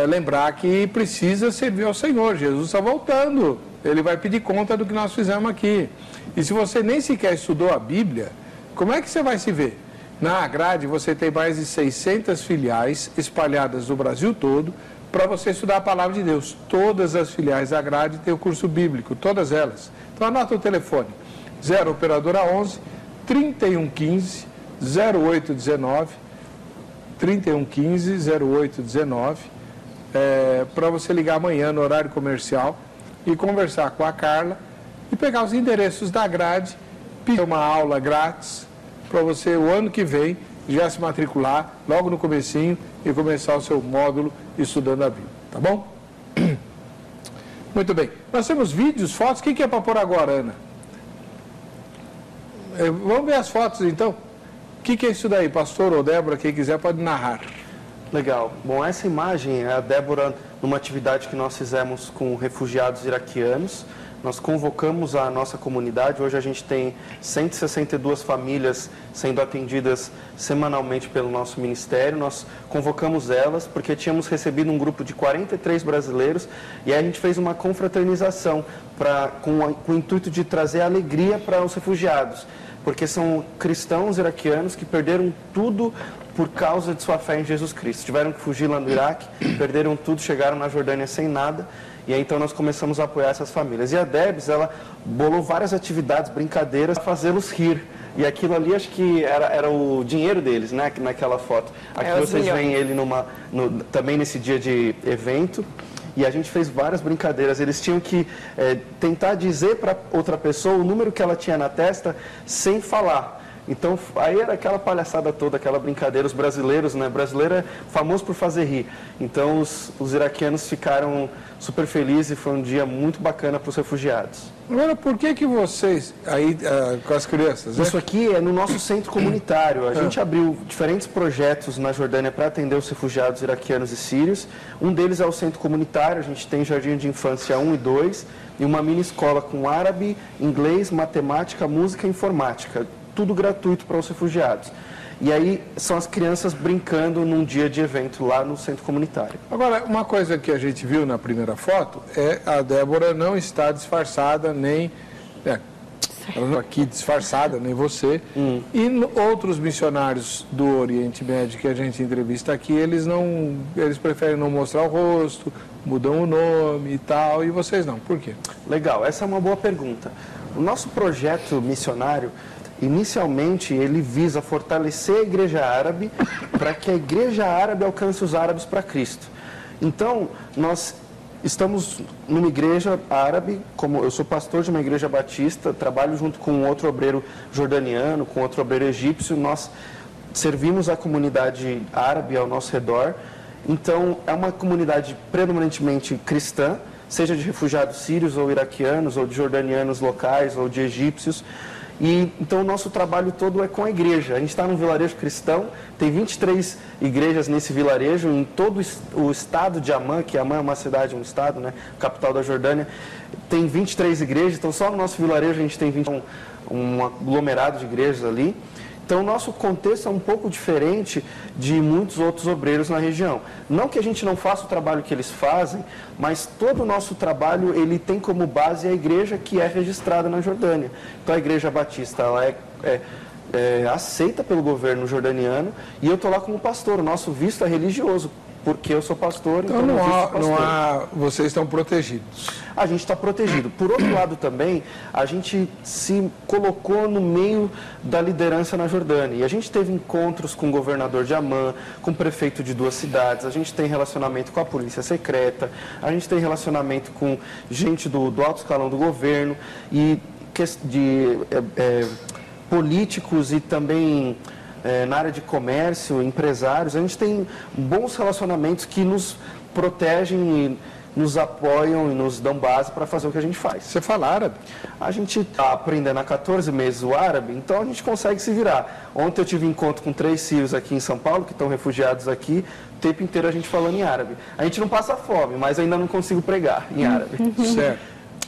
lembrar que precisa servir ao Senhor. Jesus está voltando, Ele vai pedir conta do que nós fizemos aqui. E se você nem sequer estudou a Bíblia, como é que você vai se ver? Na grade você tem mais de 600 filiais espalhadas no Brasil todo para você estudar a Palavra de Deus. Todas as filiais da grade têm o curso bíblico, todas elas. Então anota o telefone, 0 operadora 11 3115 0819, 3115 0819, para você ligar amanhã no horário comercial e conversar com a Carla e pegar os endereços da grade, pedir uma aula grátis para você o ano que vem já se matricular logo no comecinho e começar o seu módulo estudando a Bíblia, tá bom? Muito bem, nós temos vídeos, fotos, o que é para pôr agora, Ana? Vamos ver as fotos então. O que é isso daí, pastor ou Débora, quem quiser pode narrar. Legal. Bom, essa imagem é a Débora numa atividade que nós fizemos com refugiados iraquianos. Nós convocamos a nossa comunidade, hoje a gente tem 162 famílias sendo atendidas semanalmente pelo nosso ministério. Nós convocamos elas porque tínhamos recebido um grupo de 43 brasileiros e aí a gente fez uma confraternização com o intuito de trazer alegria para os refugiados, porque são cristãos iraquianos que perderam tudo por causa de sua fé em Jesus Cristo. Tiveram que fugir lá do Iraque, perderam tudo, chegaram na Jordânia sem nada. E aí, então, nós começamos a apoiar essas famílias. E a Debs, ela bolou várias atividades, brincadeiras, para fazê-los rir. E aquilo ali, acho que era o dinheiro deles, né? Naquela foto. Aqui vocês veem ele também nesse dia de evento. E a gente fez várias brincadeiras. Eles tinham que tentar dizer para outra pessoa o número que ela tinha na testa sem falar. Então, aí era aquela palhaçada toda, aquela brincadeira. Os brasileiros, né? Brasileiro é famoso por fazer rir. Então, os iraquianos ficaram super felizes e foi um dia muito bacana para os refugiados. Agora, por que vocês, aí com as crianças, né? Isso aqui é no nosso centro comunitário. A gente abriu diferentes projetos na Jordânia para atender os refugiados iraquianos e sírios. Um deles é o centro comunitário. A gente tem jardim de infância 1 e 2 e uma mini escola com árabe, inglês, matemática, música e informática. Tudo gratuito para os refugiados. E aí são as crianças brincando num dia de evento lá no centro comunitário. Agora, uma coisa que a gente viu na primeira foto é a Débora não está disfarçada, nem ela não aqui disfarçada, nem você. E outros missionários do Oriente Médio que a gente entrevista aqui, eles preferem não mostrar o rosto, mudam o nome e tal, e vocês não. Por quê? Legal, essa é uma boa pergunta. O nosso projeto missionário, inicialmente, ele visa fortalecer a igreja árabe para que a igreja árabe alcance os árabes para Cristo. Então, nós estamos numa igreja árabe, como eu sou pastor de uma igreja batista, trabalho junto com outro obreiro jordaniano, com outro obreiro egípcio, nós servimos a comunidade árabe ao nosso redor. Então, é uma comunidade predominantemente cristã, seja de refugiados sírios ou iraquianos, ou de jordanianos locais, ou de egípcios. E, então, o nosso trabalho todo é com a igreja. A gente está num vilarejo cristão, tem 23 igrejas nesse vilarejo, em todo o estado de Amman, que Amman é uma cidade, um estado, né, capital da Jordânia, tem 23 igrejas, então só no nosso vilarejo a gente tem um aglomerado de igrejas ali. Então, o nosso contexto é um pouco diferente de muitos outros obreiros na região. Não que a gente não faça o trabalho que eles fazem, mas todo o nosso trabalho ele tem como base a igreja que é registrada na Jordânia. Então, a Igreja Batista ela é aceita pelo governo jordaniano e eu estou lá como pastor. O nosso visto é religioso, porque eu sou pastor, então vocês estão protegidos. A gente está protegido. Por outro lado também, a gente se colocou no meio da liderança na Jordânia. E a gente teve encontros com o governador de Amman, com o prefeito de 2 cidades, a gente tem relacionamento com a polícia secreta, a gente tem relacionamento com gente do alto escalão do governo e de políticos e também na área de comércio, empresários. A gente tem bons relacionamentos que nos protegem e nos apoiam e nos dão base para fazer o que a gente faz. Você fala árabe? A gente está aprendendo há 14 meses o árabe, então a gente consegue se virar. Ontem eu tive encontro com 3 sírios aqui em São Paulo, que estão refugiados aqui, o tempo inteiro a gente falando em árabe. A gente não passa fome, mas ainda não consigo pregar em árabe. Certo.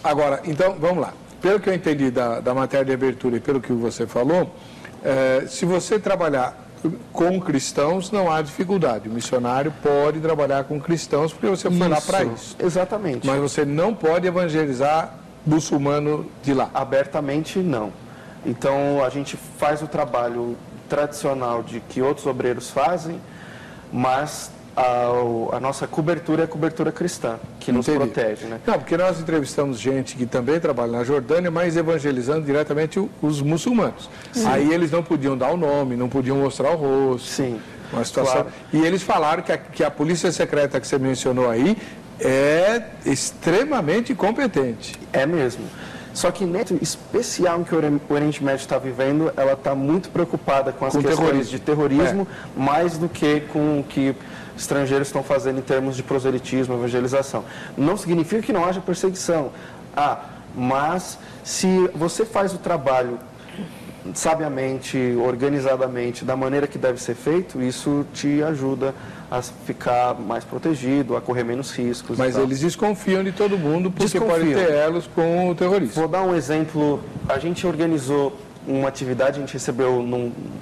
Agora, então, vamos lá. Pelo que eu entendi da matéria de abertura e pelo que você falou, se você trabalhar com cristãos, não há dificuldade. O missionário pode trabalhar com cristãos porque você foi lá para isso. Exatamente. Mas você não pode evangelizar muçulmano de lá. Abertamente, não. Então, a gente faz o trabalho tradicional de que outros obreiros fazem, mas a nossa cobertura é a cobertura cristã, que nos protege, né? Não, porque nós entrevistamos gente que também trabalha na Jordânia, mas evangelizando diretamente os muçulmanos. Sim. Aí eles não podiam dar o nome, não podiam mostrar o rosto. Sim. Uma situação... Claro. E eles falaram que a polícia secreta que você mencionou aí é extremamente competente. É mesmo. Só que nesse especial em que o Oriente Médio está vivendo, ela está muito preocupada com as questões de terrorismo, mais do que com o que estrangeiros estão fazendo em termos de proselitismo, evangelização. Não significa que não haja perseguição. Mas se você faz o trabalho sabiamente, organizadamente, da maneira que deve ser feito, isso te ajuda a ficar mais protegido, a correr menos riscos. Mas eles desconfiam de todo mundo porque podem ter elos com o terrorismo. Vou dar um exemplo. A gente organizou uma atividade, a gente recebeu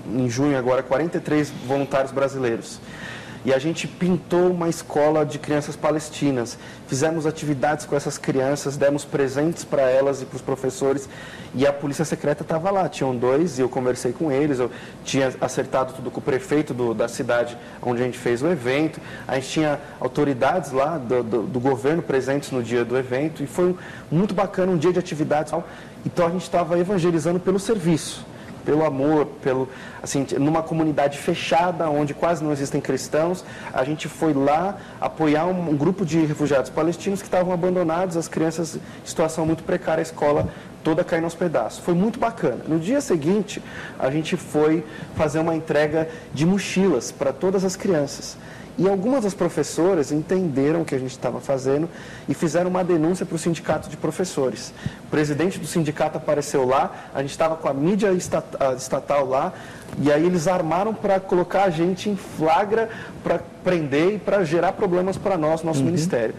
em junho agora 43 voluntários brasileiros. E a gente pintou uma escola de crianças palestinas. Fizemos atividades com essas crianças, demos presentes para elas e para os professores. E a polícia secreta estava lá, tinham 2 e eu conversei com eles. Eu tinha acertado tudo com o prefeito da cidade onde a gente fez o evento. A gente tinha autoridades lá do governo presentes no dia do evento. E foi muito bacana, um dia de atividades. Então a gente estava evangelizando pelo serviço, pelo amor, assim, numa comunidade fechada, onde quase não existem cristãos. A gente foi lá apoiar um grupo de refugiados palestinos que estavam abandonados, as crianças em situação muito precária, a escola toda caindo aos pedaços. Foi muito bacana. No dia seguinte, a gente foi fazer uma entrega de mochilas para todas as crianças. E algumas das professoras entenderam o que a gente estava fazendo e fizeram uma denúncia para o sindicato de professores. O presidente do sindicato apareceu lá, a gente estava com a mídia estatal lá, e aí eles armaram para colocar a gente em flagra, para prender e para gerar problemas para nós, nosso ministério.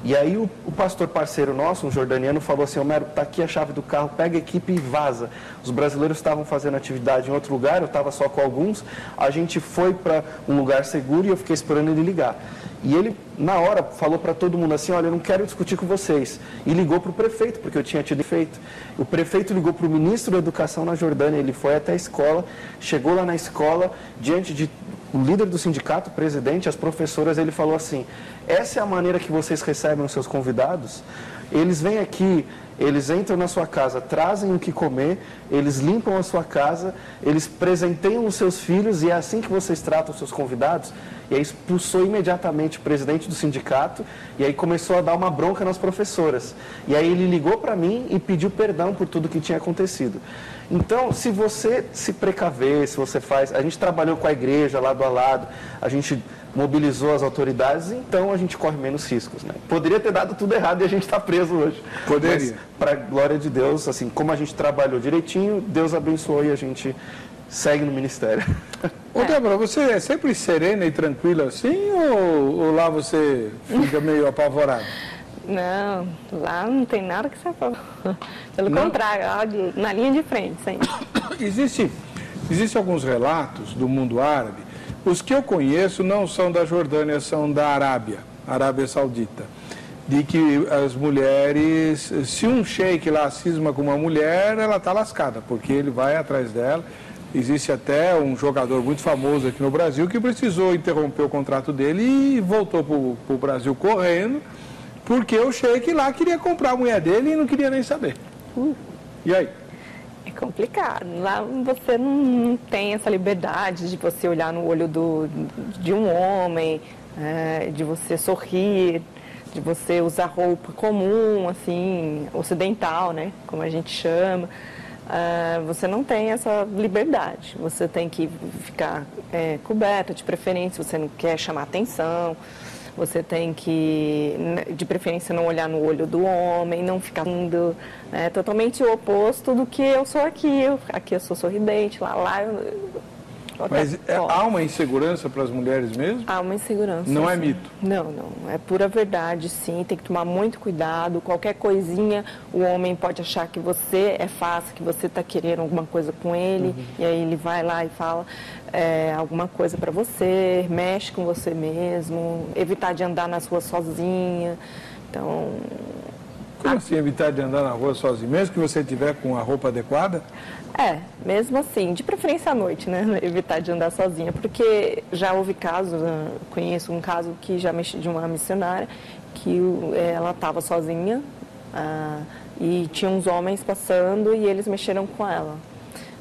E aí o pastor parceiro nosso, um jordaniano, falou assim: Homero, está aqui a chave do carro, pega a equipe e vaza. Os brasileiros estavam fazendo atividade em outro lugar, eu estava só com alguns, a gente foi para um lugar seguro e eu fiquei esperando ele ligar. E ele, na hora, falou para todo mundo assim: olha, eu não quero discutir com vocês. E ligou para o prefeito, porque eu tinha tido feito. O prefeito ligou para o ministro da Educação na Jordânia, ele foi até a escola, chegou lá na escola, diante de o líder do sindicato, o presidente, as professoras, ele falou assim: essa é a maneira que vocês recebem os seus convidados? Eles vêm aqui, eles entram na sua casa, trazem o que comer, eles limpam a sua casa, eles presenteiam os seus filhos e é assim que vocês tratam os seus convidados? E aí expulsou imediatamente o presidente do sindicato e aí começou a dar uma bronca nas professoras. E aí ele ligou para mim e pediu perdão por tudo que tinha acontecido. Então, se você se precaver, se você faz... A gente trabalhou com a igreja lado a lado, a gente mobilizou as autoridades, então a gente corre menos riscos, né? Poderia ter dado tudo errado e a gente está preso hoje. Poderia. Mas, para a glória de Deus, assim, como a gente trabalhou direitinho, Deus abençoou e a gente segue no ministério. Ô, Débora, você é sempre serena e tranquila assim, ou lá você fica meio apavorada? Não, lá não tem nada que se apavore. Pelo contrário, na linha de frente, sempre. Existem alguns relatos do mundo árabe. Os que eu conheço não são da Jordânia, são da Arábia Saudita. De que as mulheres, se um sheik lá cisma com uma mulher, ela está lascada, porque ele vai atrás dela. Existe até um jogador muito famoso aqui no Brasil que precisou interromper o contrato dele e voltou para o Brasil correndo, porque o sheik lá queria comprar a mulher dele e não queria nem saber. E aí? É complicado. Lá você não tem essa liberdade de você olhar no olho de um homem, de você sorrir, de você usar roupa comum, assim, ocidental, né? Como a gente chama. Você não tem essa liberdade. Você tem que ficar coberta, de preferência, você não quer chamar atenção. você tem que, de preferência, não olhar no olho do homem, não ficar indo, né? Totalmente o oposto do que eu sou aqui. Aqui eu sou sorridente, lá Mas há uma insegurança para as mulheres mesmo? Há uma insegurança. Não é sim. mito? Não. É pura verdade, sim. Tem que tomar muito cuidado. Qualquer coisinha, o homem pode achar que você é fácil, que você está querendo alguma coisa com ele. E aí ele vai lá e fala alguma coisa para você, mexe com você mesmo. Evitar de andar nas ruas sozinha. Então... Como assim evitar de andar na rua sozinho? Mesmo que você tiver com a roupa adequada? Mesmo assim, de preferência à noite, né? Evitar de andar sozinha, porque já houve casos, conheço um caso que já mexi de uma missionária, que ela estava sozinha e tinha uns homens passando e eles mexeram com ela.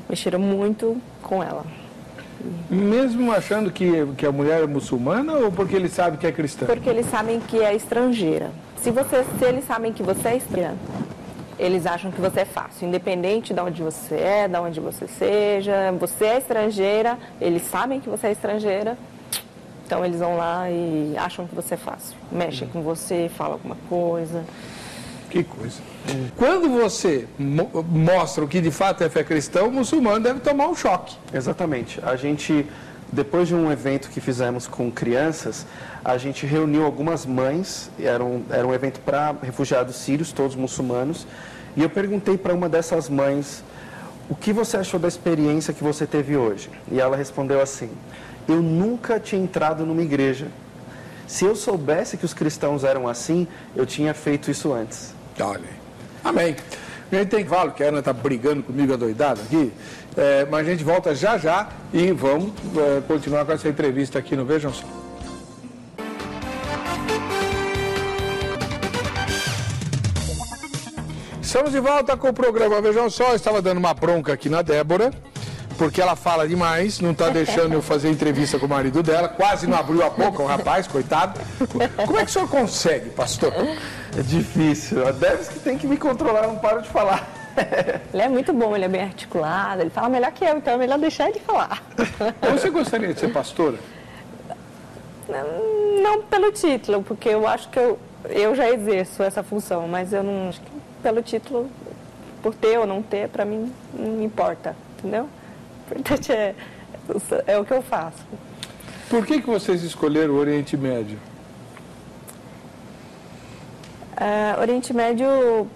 Mexeram muito com ela. Mesmo achando que a mulher é muçulmana ou porque eles sabem que é cristã? Porque eles sabem que é estrangeira. Se eles sabem que você é estranha, eles acham que você é fácil, independente de onde você é, de onde você seja, você é estrangeira, eles sabem que você é estrangeira, então eles vão lá e acham que você é fácil, mexem com você, falam alguma coisa. Que coisa. Quando você mostra o que de fato é fé cristã, o muçulmano deve tomar um choque. Exatamente. A gente, depois de um evento que fizemos com crianças, a gente reuniu algumas mães, era um evento para refugiados sírios, todos muçulmanos, e eu perguntei para uma dessas mães, o que você achou da experiência que você teve hoje? E ela respondeu assim, eu nunca tinha entrado numa igreja. Se eu soubesse que os cristãos eram assim, eu tinha feito isso antes. Olha aí. Amém. A gente tem que falar que a Ana está brigando comigo adoidada aqui, mas a gente volta já e vamos continuar com essa entrevista aqui no Vejam Só. Estamos de volta com o programa Vejam Só. Eu estava dando uma bronca aqui na Débora, porque ela fala demais, não está deixando eu fazer entrevista com o marido dela, quase não abriu a boca, o rapaz, coitado. Como é que o senhor consegue, pastor? É difícil, a Débora que tem que me controlar, não para de falar. Ele é muito bom, ele é bem articulado, ele fala melhor que eu, então é melhor deixar ele falar. Você gostaria de ser pastora? Não pelo título, porque eu acho que eu já exerço essa função, mas eu não acho que pelo título, por ter ou não ter, para mim não importa, entendeu? O importante é o que eu faço. Por que vocês escolheram o Oriente Médio? Oriente Médio,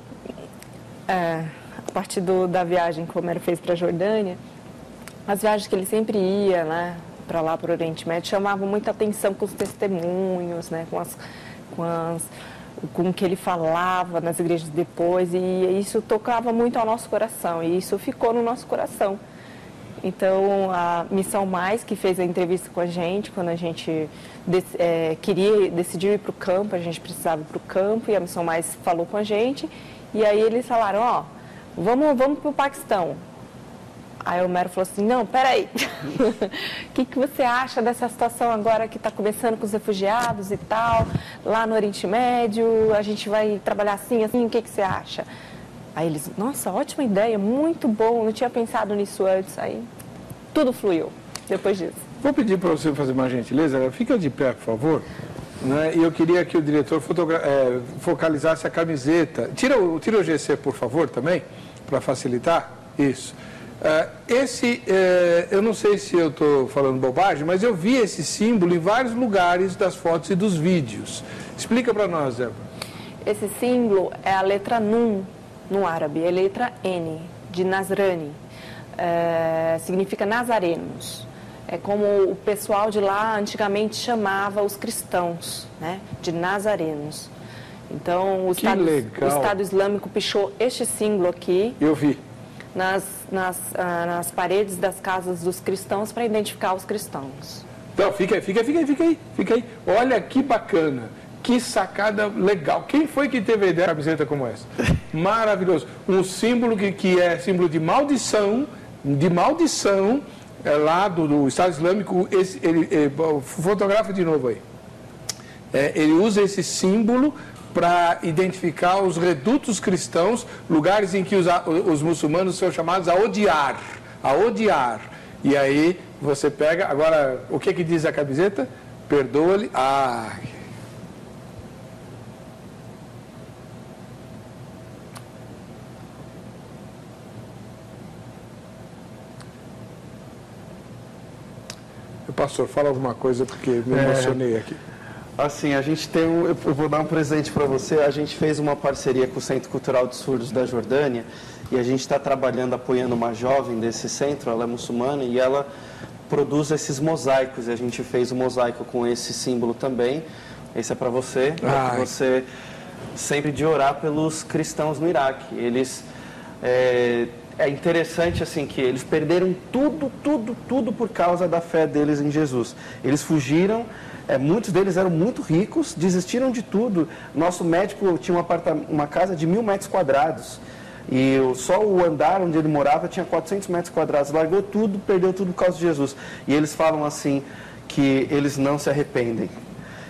a partir da viagem que o Homero fez para a Jordânia, as viagens que ele sempre ia, né, para lá, para o Oriente Médio, chamavam muita atenção com os testemunhos, né, com o que ele falava nas igrejas depois, e isso tocava muito ao nosso coração, e isso ficou no nosso coração. Então, a Missão Mais, que fez a entrevista com a gente, quando a gente decidiu ir para o campo, a gente precisava ir para o campo, e a Missão Mais falou com a gente, e aí eles falaram, vamos para o Paquistão. Aí o Homero falou assim, não, peraí, o que você acha dessa situação agora que está começando com os refugiados e tal, lá no Oriente Médio, a gente vai trabalhar assim, o que você acha? Aí eles, nossa, ótima ideia, muito bom, não tinha pensado nisso antes, aí tudo fluiu depois disso. Vou pedir para você fazer uma gentileza, fica de pé, por favor, né? E eu queria que o diretor focalizasse a camiseta. Tira o GC, por favor, também, para facilitar, isso. Eu não sei se eu estou falando bobagem, mas eu vi esse símbolo em vários lugares das fotos e dos vídeos. Explica para nós, Débora. Esse símbolo é a letra Nun, no árabe, é a letra N, de Nasrani. Significa nazarenos. É como o pessoal de lá antigamente chamava os cristãos, né, de nazarenos. Então, o Estado Islâmico pichou este símbolo aqui. Eu vi. Nas paredes das casas dos cristãos para identificar os cristãos. Então, fica aí. Olha que bacana, que sacada legal. Quem foi que teve a ideia de uma camiseta como essa? Maravilhoso. Um símbolo que é símbolo de maldição, lá do Estado Islâmico. Fotografa de novo aí. Ele usa esse símbolo para identificar os redutos cristãos, lugares em que os muçulmanos são chamados a odiar. E aí você pega, agora, o que diz a camiseta? Perdoa-lhe. Pastor, fala alguma coisa porque me emocionei aqui. Assim, a gente tem eu vou dar um presente para você. A gente fez uma parceria com o Centro Cultural de Surdos da Jordânia e a gente está trabalhando, apoiando uma jovem desse centro, ela é muçulmana e ela produz esses mosaicos. E a gente fez um mosaico com esse símbolo também. Esse é para você, para você sempre de orar pelos cristãos no Iraque. Eles é interessante assim que eles perderam tudo por causa da fé deles em Jesus. Eles fugiram. Muitos deles eram muito ricos, desistiram de tudo. Nosso médico tinha uma casa de 1.000 metros quadrados. E só o andar onde ele morava tinha 400 metros quadrados. Largou tudo, perdeu tudo por causa de Jesus. E eles falam assim, que eles não se arrependem.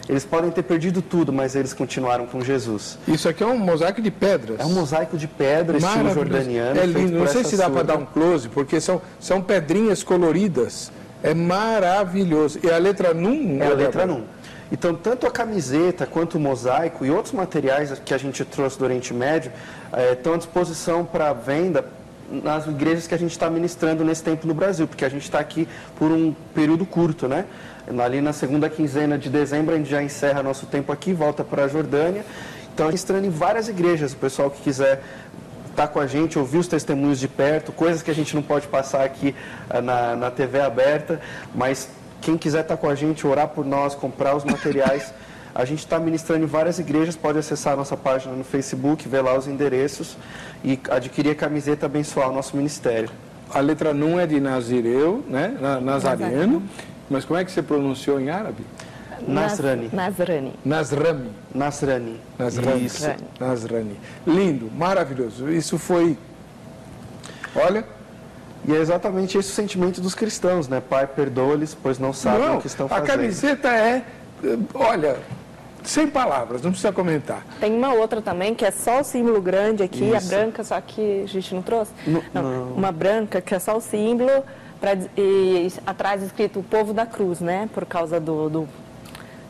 Eles podem ter perdido tudo, mas eles continuaram com Jesus. Isso aqui é um mosaico de pedras. É um mosaico de pedra, estilo jordaniano. É lindo. Não sei se dá para dar um close, porque são pedrinhas coloridas. É maravilhoso. E a letra Nun? É a letra Nun. Então, tanto a camiseta quanto o mosaico e outros materiais que a gente trouxe do Oriente Médio estão à disposição para venda nas igrejas que a gente está ministrando nesse tempo no Brasil, porque a gente está aqui por um período curto, né? Ali na segunda quinzena de dezembro a gente já encerra nosso tempo aqui, volta para a Jordânia. Então, a gente está ministrando em várias igrejas. O pessoal que quiser estar com a gente, ouvir os testemunhos de perto, coisas que a gente não pode passar aqui na TV aberta, mas quem quiser estar com a gente, orar por nós, comprar os materiais, a gente está ministrando em várias igrejas, pode acessar a nossa página no Facebook, ver lá os endereços e adquirir a camiseta, abençoar o nosso ministério. A letra Nun é de Nazireu, né? Nazareno, mas como é que você pronunciou em árabe? Nasrani. Isso. Nasrani. Lindo, maravilhoso. Isso foi... Olha... E é exatamente esse o sentimento dos cristãos, né? Pai, perdoa-lhes, pois não sabem o que estão fazendo. A camiseta olha, sem palavras, não precisa comentar. Tem uma outra também, que é só o símbolo grande aqui, a branca, só que a gente não trouxe? Não. Uma branca, que é só o símbolo, e atrás escrito o povo da cruz, né? Por causa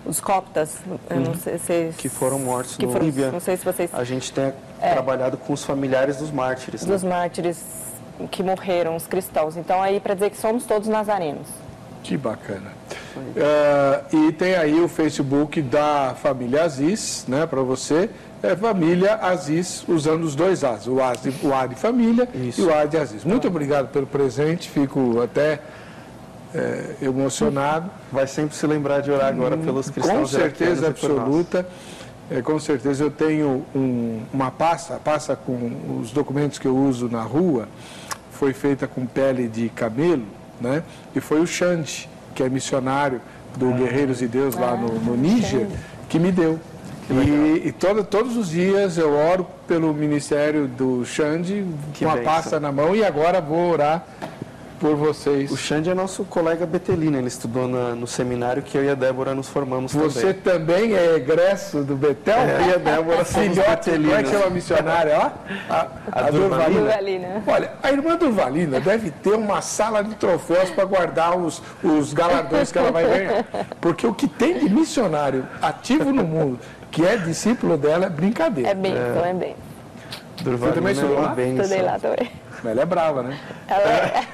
os coptas, eu não sei se... Que foram mortos no Líbia. Não sei se vocês... A gente tem trabalhado com os familiares dos mártires. Dos mártires que morreram, os cristãos. Então, aí, para dizer que somos todos nazarenos. Que bacana. E tem aí o Facebook da família Aziz, né, para você. É família Aziz, usando os dois As, o A de família e o A de Aziz. Muito obrigado pelo presente, fico até emocionado. Vai sempre se lembrar de orar agora pelos cristãos. Com certeza absoluta. Com certeza eu tenho uma pasta com os documentos que eu uso na rua, foi feita com pele de camelo, né? E foi o Xande, que é missionário do Guerreiros de Deus lá no Níger, que me deu. E todos os dias eu oro pelo ministério do Xande, com a pasta na mão, e agora vou orar por vocês. O Xande é nosso colega Betelina, ele estudou no seminário que eu e a Débora nos formamos também. Você também é egresso do Betel? E a Débora somos Betelinas. Como é que chama a missionária lá? A Durvalina. Olha, a irmã Durvalina deve ter uma sala de troféus para guardar os galardões que ela vai ganhar. Porque o que tem de missionário ativo no mundo, que é discípulo dela, é brincadeira. É bem. Você também estudou lá? Estudei lá também. Mas ela é brava, né? Ela é...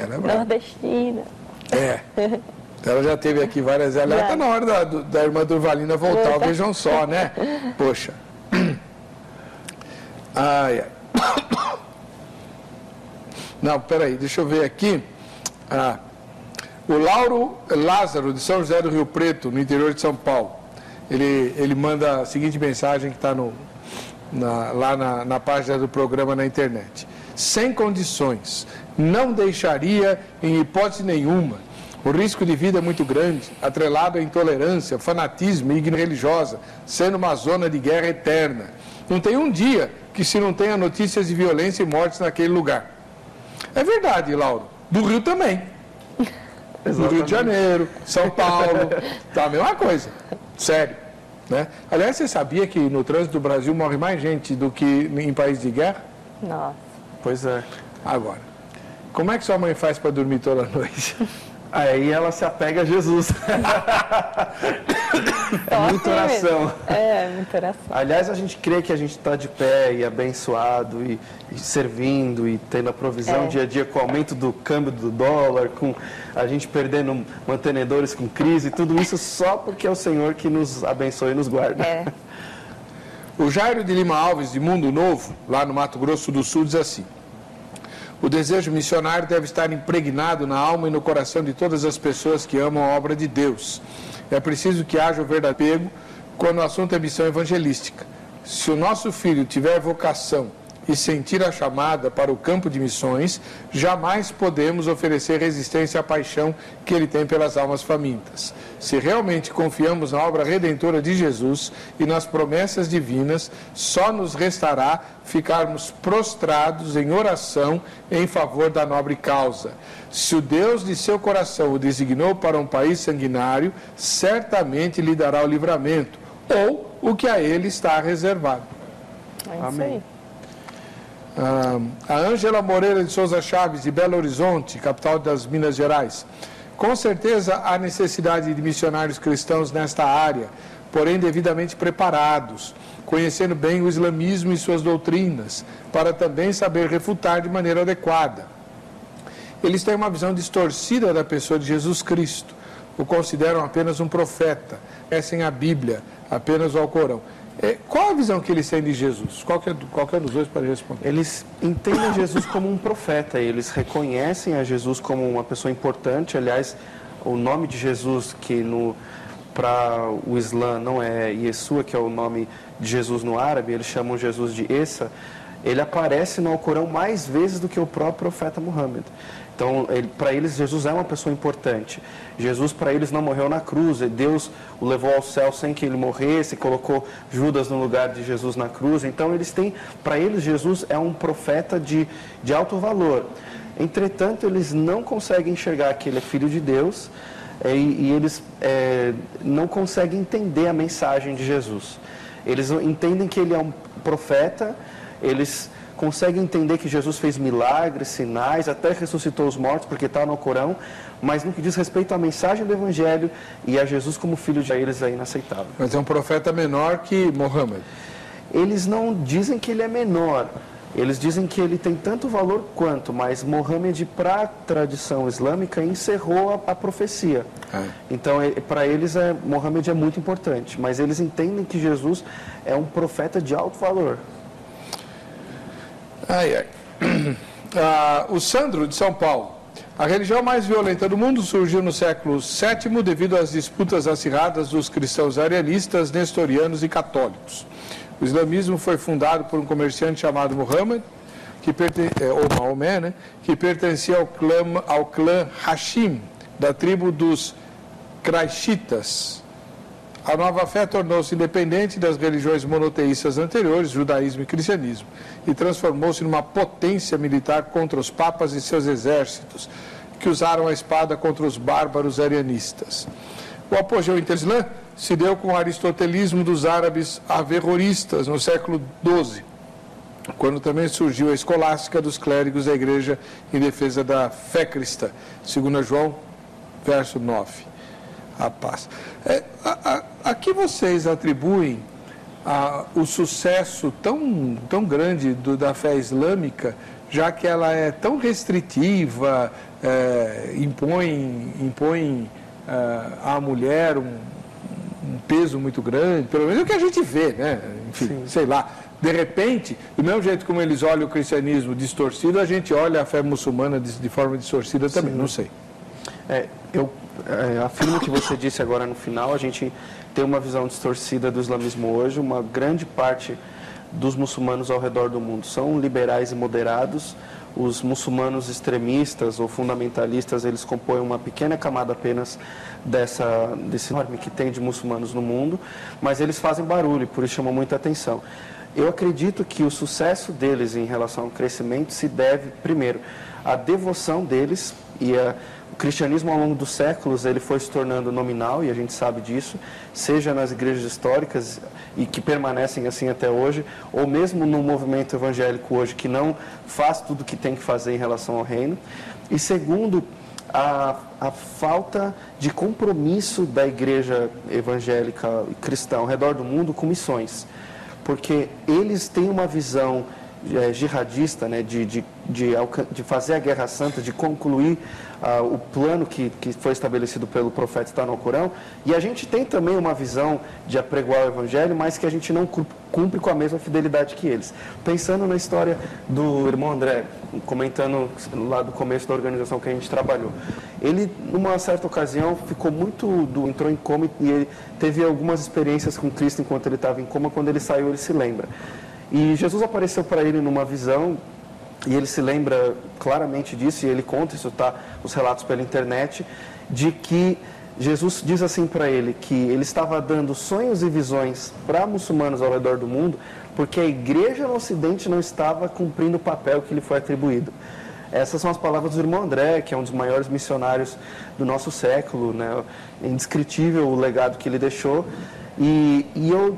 Ela é brava. Nordestina. Ela já esteve aqui várias vezes. Ela está na hora da irmã Durvalina voltar, vejam só, né? Poxa. Ai. Não, peraí, deixa eu ver aqui. O Lauro Lázaro, de São José do Rio Preto, no interior de São Paulo, ele manda a seguinte mensagem que está lá na página do programa na internet. Sem condições, não deixaria em hipótese nenhuma. O risco de vida é muito grande, atrelado à intolerância, fanatismo e ignorância religiosa, sendo uma zona de guerra eterna. Não tem um dia que se não tenha notícias de violência e mortes naquele lugar. É verdade, Lauro. Do Rio também. Do Rio de Janeiro, São Paulo, tá a mesma coisa. Sério. Né? Aliás, você sabia que no trânsito do Brasil morre mais gente do que em país de guerra? Nossa. Pois é. Agora, como é que sua mãe faz para dormir toda noite? Aí ela se apega a Jesus. É muita oração. Muita oração. Aliás, a gente crê que a gente está de pé e abençoado e servindo e tendo a provisão dia a dia com o aumento do câmbio do dólar, com a gente perdendo mantenedores com crise, tudo isso só porque é o Senhor que nos abençoa e nos guarda. O Jairo de Lima Alves, de Mundo Novo, lá no Mato Grosso do Sul, diz assim: o desejo missionário deve estar impregnado na alma e no coração de todas as pessoas que amam a obra de Deus. É preciso que haja o verdadeiro apego quando o assunto é missão evangelística. Se o nosso filho tiver vocação e sentir a chamada para o campo de missões, jamais podemos oferecer resistência à paixão que ele tem pelas almas famintas. Se realmente confiamos na obra redentora de Jesus e nas promessas divinas, só nos restará ficarmos prostrados em oração em favor da nobre causa. Se o Deus de seu coração o designou para um país sanguinário, certamente lhe dará o livramento, ou o que a ele está reservado. Amém. A Ângela Moreira de Souza Chaves, de Belo Horizonte, capital das Minas Gerais. Com certeza há necessidade de missionários cristãos nesta área, porém devidamente preparados, conhecendo bem o islamismo e suas doutrinas, para também saber refutar de maneira adequada. Eles têm uma visão distorcida da pessoa de Jesus Cristo, o consideram apenas um profeta, conhecem a Bíblia, apenas o Alcorão. Qual a visão que eles têm de Jesus? Qualquer dos dois pode responder. Eles entendem Jesus como um profeta, eles reconhecem a Jesus como uma pessoa importante. Aliás, o nome de Jesus, que para o Islã não é Yeshua, que é o nome de Jesus no árabe, eles chamam Jesus de Essa, ele aparece no Alcorão mais vezes do que o próprio profeta Muhammad. Então, para eles, Jesus é uma pessoa importante. Jesus, para eles, não morreu na cruz. Deus o levou ao céu sem que ele morresse, colocou Judas no lugar de Jesus na cruz. Então, para eles, Jesus é um profeta de alto valor. Entretanto, eles não conseguem enxergar que ele é filho de Deus e eles não conseguem entender a mensagem de Jesus. Eles entendem que ele é um profeta, eles conseguem entender que Jesus fez milagres, sinais, até ressuscitou os mortos, porque está no Corão, mas no que diz respeito à mensagem do Evangelho e a Jesus como filho de eles é inaceitável. Mas é um profeta menor que Muhammad. Eles não dizem que ele é menor, eles dizem que ele tem tanto valor quanto, mas Muhammad, para a tradição islâmica, encerrou a profecia. Então, para eles, Muhammad é muito importante, mas eles entendem que Jesus é um profeta de alto valor. O Sandro, de São Paulo. A religião mais violenta do mundo surgiu no século VII devido às disputas acirradas dos cristãos arianistas, nestorianos e católicos. O islamismo foi fundado por um comerciante chamado Muhammad, ou Maomé, né, que pertencia ao clã Hashim, da tribo dos Quraishitas. A nova fé tornou-se independente das religiões monoteístas anteriores, judaísmo e cristianismo, e transformou-se numa potência militar contra os papas e seus exércitos, que usaram a espada contra os bárbaros arianistas. O apogeu interislã se deu com o aristotelismo dos árabes averroístas no século XII, quando também surgiu a escolástica dos clérigos da igreja em defesa da fé cristã, 2 João, verso 9. A paz. A que vocês atribuem o sucesso tão grande da fé islâmica, já que ela é tão restritiva, impõe à mulher um peso muito grande, pelo menos é o que a gente vê, né? Enfim, sim, sei lá. De repente, do mesmo jeito como eles olham o cristianismo distorcido, a gente olha a fé muçulmana de forma distorcida também, sim, não sei. Eu afirmo que você disse agora no final, a gente tem uma visão distorcida do islamismo hoje. Uma grande parte dos muçulmanos ao redor do mundo são liberais e moderados. Os muçulmanos extremistas ou fundamentalistas, eles compõem uma pequena camada apenas desse enorme que tem de muçulmanos no mundo, mas eles fazem barulho, por isso chamam muita atenção. Eu acredito que o sucesso deles em relação ao crescimento se deve, primeiro, à devoção deles e o cristianismo, ao longo dos séculos, ele foi se tornando nominal, e a gente sabe disso, seja nas igrejas históricas, e que permanecem assim até hoje, ou mesmo no movimento evangélico hoje, que não faz tudo o que tem que fazer em relação ao reino. E segundo, a falta de compromisso da igreja evangélica e cristã ao redor do mundo com missões. Porque eles têm uma visão jihadista, né, de fazer a Guerra Santa, de concluir o plano que foi estabelecido pelo profeta, está no Corão, e a gente tem também uma visão de apregoar o Evangelho, mas que a gente não cumpre com a mesma fidelidade que eles. Pensando na história do irmão André, comentando lá do começo da organização que a gente trabalhou, ele, numa certa ocasião, entrou em coma e ele teve algumas experiências com Cristo enquanto ele estava em coma. Quando ele saiu, ele se lembra. E Jesus apareceu para ele numa visão, e ele se lembra claramente disso, e ele conta, isso está os relatos pela internet, de que Jesus diz assim para ele, que ele estava dando sonhos e visões para muçulmanos ao redor do mundo, porque a igreja no Ocidente não estava cumprindo o papel que lhe foi atribuído. Essas são as palavras do irmão André, que é um dos maiores missionários do nosso século, né? É indescritível o legado que ele deixou. E eu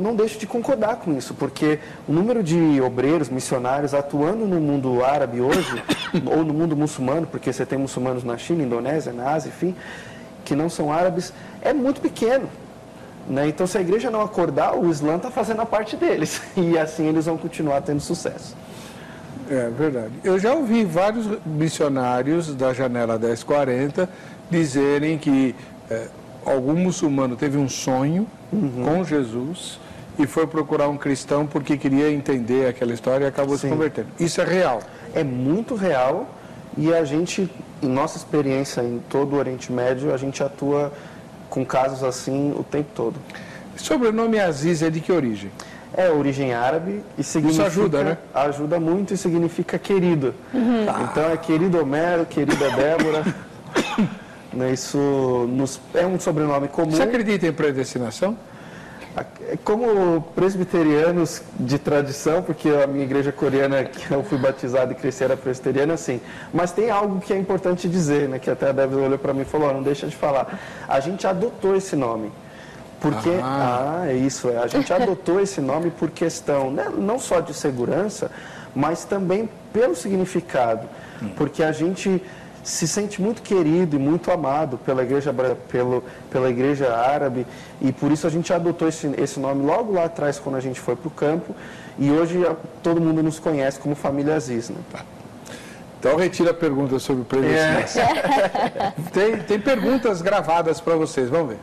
não deixo de concordar com isso, porque o número de obreiros, missionários atuando no mundo árabe hoje, ou no mundo muçulmano, porque você tem muçulmanos na China, Indonésia, na Ásia, enfim, que não são árabes, é muito pequeno. Né? Então, se a igreja não acordar, o Islã está fazendo a parte deles, e assim eles vão continuar tendo sucesso. É verdade. Eu já ouvi vários missionários da Janela 1040 dizerem que algum muçulmano teve um sonho com Jesus e foi procurar um cristão porque queria entender aquela história e acabou se convertendo. Isso é real? É muito real, e a gente, em nossa experiência em todo o Oriente Médio, a gente atua com casos assim o tempo todo. O sobrenome Aziz é de que origem? É origem árabe e significa... Isso ajuda, né? Ajuda muito e significa querido. Então é querido Homero, querida Débora... Isso é um sobrenome comum. Você acredita em predestinação? Como presbiterianos de tradição, porque a minha igreja coreana, que eu fui batizado e cresci, era presbiteriana, sim. Mas tem algo que é importante dizer, né, que até a Débora olhou para mim e falou, não deixa de falar. A gente adotou esse nome. Porque, a gente adotou esse nome por questão, né, não só de segurança, mas também pelo significado. Porque a gente se sente muito querido e muito amado pela igreja árabe, e por isso a gente adotou esse nome logo lá atrás, quando a gente foi para o campo, e hoje todo mundo nos conhece como Família Aziz. Né? Então retira a pergunta sobre predestinação. Tem perguntas gravadas para vocês, vamos ver.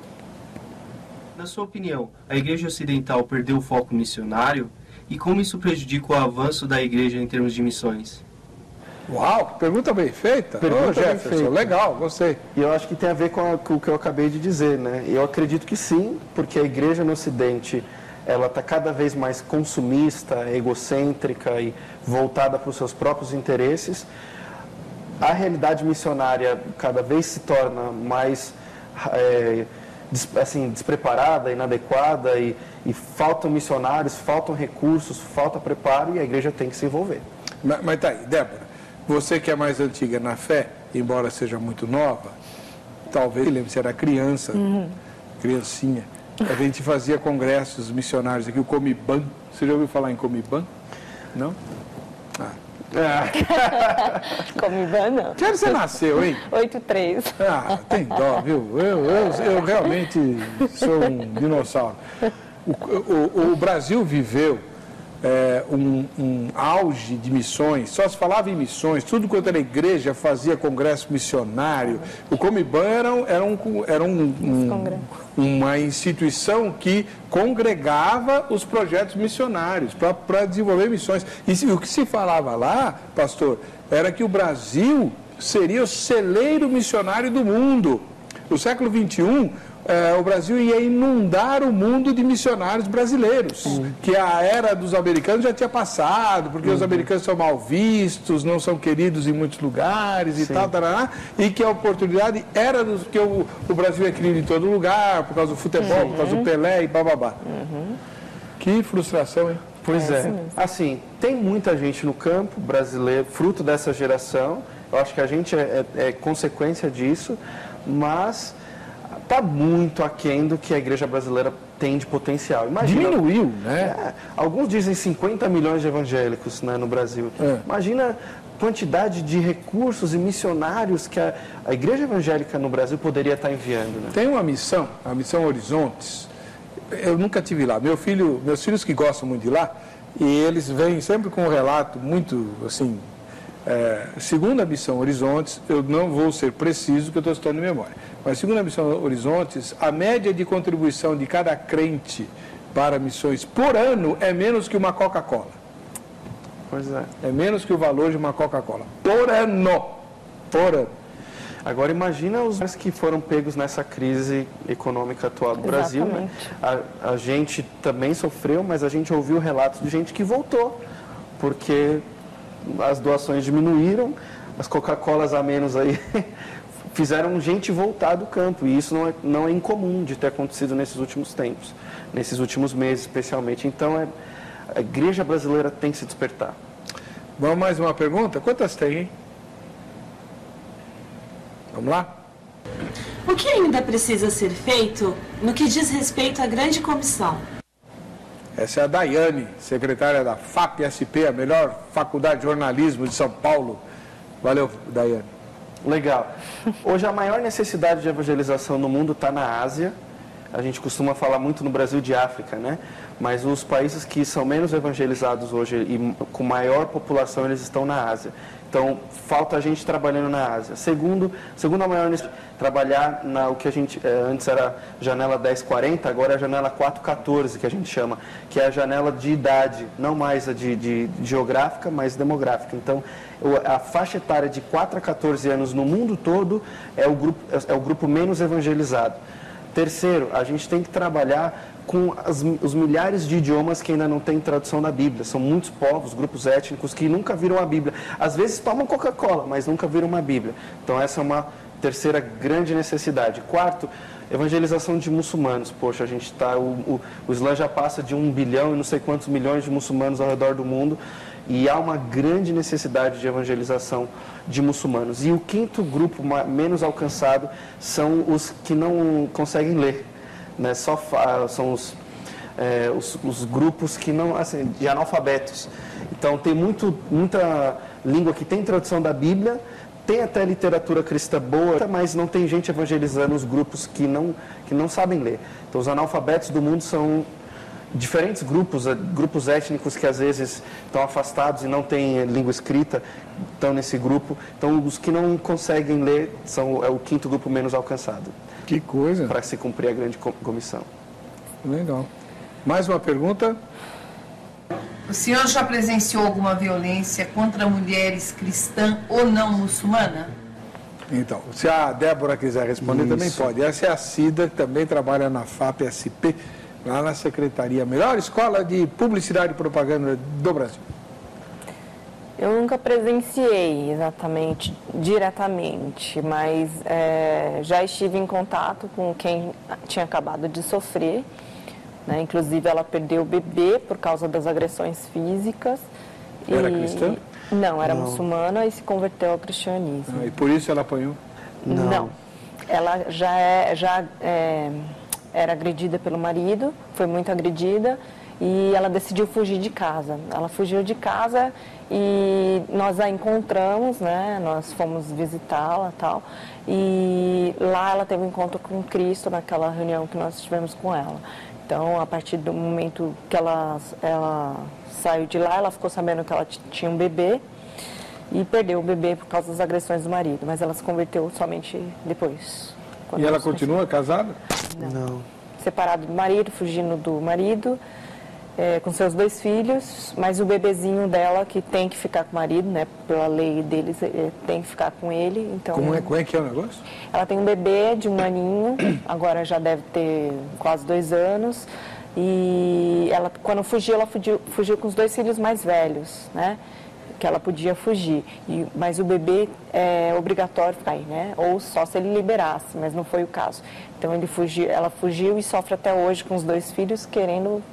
Na sua opinião, a Igreja Ocidental perdeu o foco missionário, e como isso prejudica o avanço da Igreja em termos de missões? Uau, pergunta bem feita. Pergunta bem Jefferson, feita. Legal, gostei. E eu acho que tem a ver com o que eu acabei de dizer, né? Eu acredito que sim, porque a igreja no Ocidente, ela está cada vez mais consumista, egocêntrica e voltada para os seus próprios interesses. A realidade missionária cada vez se torna mais despreparada, inadequada, e faltam missionários, faltam recursos, falta preparo, e a igreja tem que se envolver. Mas tá aí, Débora. Você que é mais antiga na fé, embora seja muito nova, talvez, lembre, você era criança, criancinha, a gente fazia congressos missionários aqui, o Comiban. Você já ouviu falar em Comiban? Não? Comiban, não. Que ano você nasceu, hein? 8-3. Tem dó, viu? Eu realmente sou um dinossauro. O Brasil viveu um auge de missões, só se falava em missões, tudo quanto era igreja fazia congresso missionário. O Comiban era uma instituição que congregava os projetos missionários para desenvolver missões. E o que se falava lá, pastor, era que o Brasil seria o celeiro missionário do mundo. No século XXI, o Brasil ia inundar o mundo de missionários brasileiros, que a era dos americanos já tinha passado, porque os americanos são mal vistos, não são queridos em muitos lugares e tal, e que a oportunidade era que o Brasil é querido em todo lugar, por causa do futebol, por causa do Pelé e bababá. Que frustração, hein? Pois é. Assim, tem muita gente no campo brasileiro, fruto dessa geração, eu acho que a gente é consequência disso, mas está muito aquém do que a igreja brasileira tem de potencial. Imagina, diminuiu, né? Alguns dizem 50 milhões de evangélicos, né, no Brasil. Imagina quantidade de recursos e missionários que a igreja evangélica no Brasil poderia estar enviando, né? Tem uma missão, a missão Horizontes. Eu nunca tive lá. Meus filhos que gostam muito de lá, e eles vêm sempre com um relato muito, assim, segundo a missão Horizontes, eu não vou ser preciso, que eu estou citando de memória, mas segundo a missão Horizontes, a média de contribuição de cada crente para missões por ano é menos que uma Coca-Cola. Pois é. É menos que o valor de uma Coca-Cola. Por ano. Por ano. Agora imagina os que foram pegos nessa crise econômica atual do Brasil, né? A gente também sofreu, mas a gente ouviu relatos de gente que voltou, porque as doações diminuíram, as Coca-Colas a menos aí fizeram gente voltar do campo, e isso não é incomum de ter acontecido nesses últimos tempos, nesses últimos meses especialmente. Então a igreja brasileira tem que se despertar. Vamos mais uma pergunta? Quantas tem, hein? Vamos lá? O que ainda precisa ser feito no que diz respeito à grande comissão? Essa é a Daiane, secretária da FAP-SP, a melhor faculdade de jornalismo de São Paulo. Valeu, Daiane. Legal. Hoje a maior necessidade de evangelização no mundo está na Ásia. A gente costuma falar muito no Brasil de África, né? Mas os países que são menos evangelizados hoje e com maior população, eles estão na Ásia. Então, falta a gente trabalhando na Ásia. Segundo a maior necessidade, trabalhar o que a gente antes era janela 1040, agora é a janela 414, que a gente chama, que é a janela de idade, não mais a de geográfica, mas demográfica. Então, a faixa etária de 4 a 14 anos no mundo todo é o grupo menos evangelizado. Terceiro, a gente tem que trabalhar com os milhares de idiomas que ainda não tem tradução da Bíblia. São muitos povos, grupos étnicos que nunca viram a Bíblia. Às vezes tomam Coca-Cola, mas nunca viram uma Bíblia. Então essa é uma terceira grande necessidade. Quarto, evangelização de muçulmanos. Poxa, a gente está... O Islã já passa de 1 bilhão e não sei quantos milhões de muçulmanos ao redor do mundo. E há uma grande necessidade de evangelização de muçulmanos. E o quinto grupo menos alcançado são os que não conseguem ler, né? São os grupos que não, assim, de analfabetos. Então tem muita língua que tem tradução da Bíblia, tem até literatura cristã boa, mas não tem gente evangelizando os grupos que não sabem ler. Então os analfabetos do mundo são diferentes grupos étnicos que às vezes estão afastados e não têm língua escrita, estão nesse grupo. Então, os que não conseguem ler é o quinto grupo menos alcançado. Que coisa! Para se cumprir a grande comissão. Legal. Mais uma pergunta? O senhor já presenciou alguma violência contra mulheres cristã ou não muçulmana? Então, se a Débora quiser responder, também pode. Essa é a Cida, que também trabalha na FAP-SP, lá na Secretaria, melhor escola de publicidade e propaganda do Brasil. Eu nunca presenciei exatamente, diretamente, mas já estive em contato com quem tinha acabado de sofrer, né? Inclusive ela perdeu o bebê por causa das agressões físicas. Era cristã? Não, era muçulmana e se converteu ao cristianismo. E por isso ela apanhou? Não. Ela era agredida pelo marido, foi muito agredida e ela decidiu fugir de casa. Ela fugiu de casa e nós a encontramos, né? Nós fomos visitá-la e tal. E lá ela teve um encontro com Cristo naquela reunião que nós tivemos com ela. Então, a partir do momento que ela saiu de lá, ela ficou sabendo que ela tinha um bebê e perdeu o bebê por causa das agressões do marido. Mas ela se converteu somente depois. E ela continua casada? Não. Separado do marido, fugindo do marido, com seus 2 filhos, mas o bebezinho dela, que tem que ficar com o marido, né? Pela lei deles, tem que ficar com ele. Então, como é que é o negócio? Ela tem um bebê de 1 aninho, agora já deve ter quase 2 anos. E ela, quando fugiu, ela fugiu com os 2 filhos mais velhos, né? Que ela podia fugir, mas o bebê é obrigatório ficar aí, né? Ou só se ele liberasse, mas não foi o caso. Então ela fugiu e sofre até hoje com os 2 filhos, querendo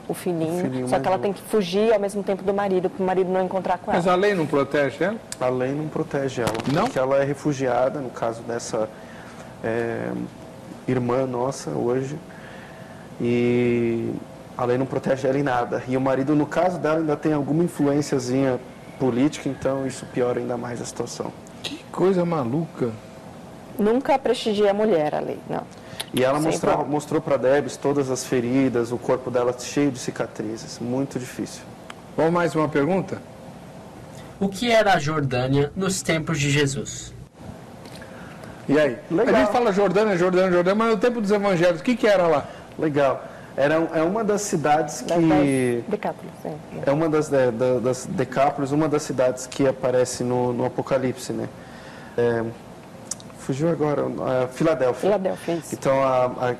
o filhinho só que ela tem que fugir ao mesmo tempo do marido, para o marido não encontrar com ela. Mas a lei não protege ela? A lei não protege ela, não? Porque ela é refugiada, no caso dessa irmã nossa hoje, e a lei não protege ela em nada. E o marido, no caso dela, ainda tem alguma influenciazinha política, então isso piora ainda mais a situação. Que coisa maluca. Nunca prestigia a mulher a lei, não. E ela mostrou para a Debs todas as feridas, o corpo dela cheio de cicatrizes, muito difícil. Vamos mais uma pergunta? O que era a Jordânia nos tempos de Jesus? E aí? Legal. A gente fala Jordânia, mas no tempo dos evangelhos, o que era lá? Legal. É uma das cidades que... Decápolis, sim. É uma das Decápolis, uma das cidades que aparece no Apocalipse, né? Fugiu agora, Filadélfia. Filadélfia, isso. Então, a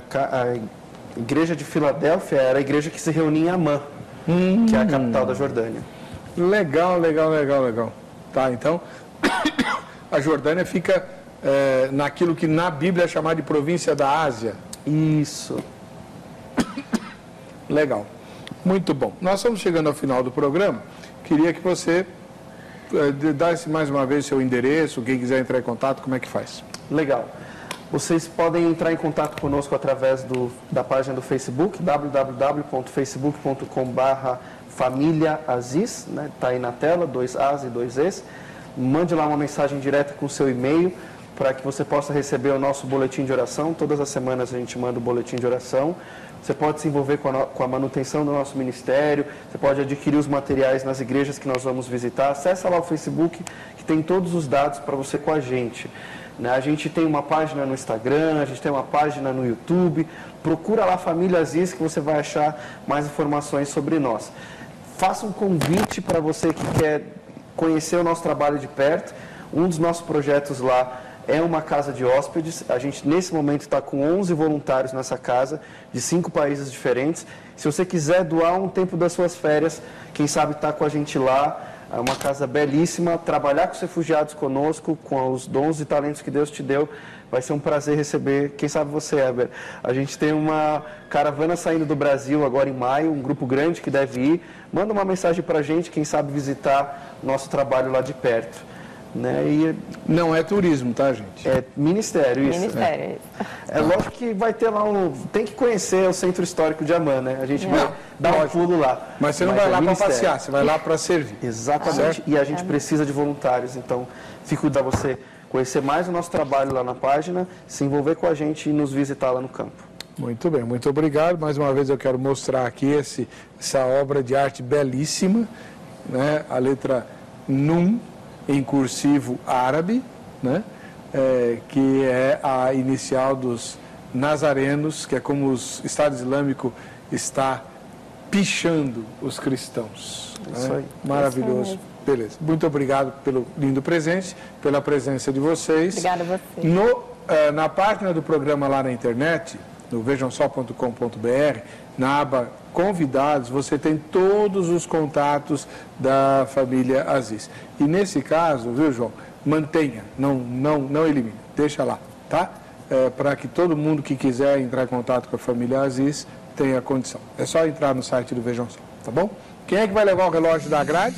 igreja de Filadélfia era a igreja que se reunia em Amã, que é a capital da Jordânia. Legal. Tá, então, a Jordânia fica naquilo que na Bíblia é chamado de província da Ásia. Isso. Legal. Muito bom. Nós estamos chegando ao final do programa. Queria que você desse mais uma vez seu endereço, quem quiser entrar em contato, como é que faz? Legal. Vocês podem entrar em contato conosco através da página do Facebook, www.facebook.com/famíliaaziz, né? Tá aí na tela, 2 A's e 2 E's. Mande lá uma mensagem direta com o seu e-mail para que você possa receber o nosso boletim de oração. Todas as semanas a gente manda o boletim de oração. Você pode se envolver com a manutenção do nosso ministério, você pode adquirir os materiais nas igrejas que nós vamos visitar. Acesse lá o Facebook, que tem todos os dados para você com a gente. A gente tem uma página no Instagram, a gente tem uma página no YouTube. Procura lá Família Aziz que você vai achar mais informações sobre nós. Faça um convite para você que quer conhecer o nosso trabalho de perto. Um dos nossos projetos lá é uma casa de hóspedes. A gente, nesse momento, está com 11 voluntários nessa casa, de 5 países diferentes. Se você quiser doar um tempo das suas férias, quem sabe estar com a gente lá. É uma casa belíssima. Trabalhar com os refugiados conosco, com os dons e talentos que Deus te deu, vai ser um prazer receber. Quem sabe você, Heber. A gente tem uma caravana saindo do Brasil agora em maio, um grupo grande que deve ir. Manda uma mensagem para a gente, quem sabe visitar nosso trabalho lá de perto. Né? E não é turismo, tá, gente? É ministério, isso. Ministério, isso. É lógico que vai ter lá tem que conhecer o Centro Histórico de Amã, né? A gente vai dar um pulo lá. Mas você não vai lá para passear, você vai lá para servir. Exatamente. Certo? E a gente precisa de voluntários, então fico a você conhecer mais o nosso trabalho lá na página, se envolver com a gente e nos visitar lá no campo. Muito bem, muito obrigado. Mais uma vez eu quero mostrar aqui essa obra de arte belíssima, né? A letra Nun, em cursivo árabe, né? Que é a inicial dos nazarenos, que é como o Estado Islâmico está pichando os cristãos. Isso aí. Maravilhoso. Beleza. Muito obrigado pelo lindo presente, pela presença de vocês. Obrigada a você. Na página do programa lá na internet, no vejamsó.com.br, na aba Convidados, você tem todos os contatos da família Aziz. E nesse caso, viu, João, mantenha, não elimine, deixa lá, tá? Para que todo mundo que quiser entrar em contato com a família Aziz tenha condição. É só entrar no site do Vejam Só, tá bom? Quem é que vai levar o relógio da grade?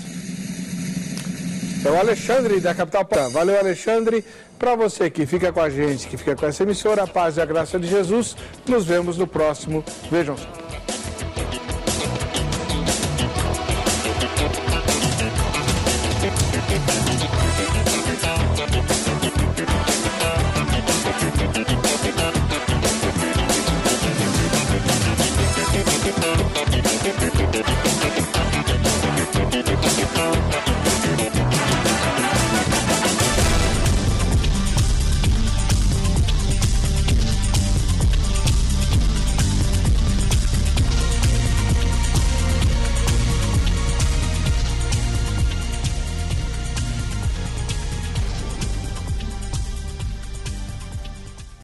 É o Alexandre, da Capital. Valeu, Alexandre. Para você que fica com a gente, que fica com essa emissora, a paz e a graça de Jesus, nos vemos no próximo Vejam Só.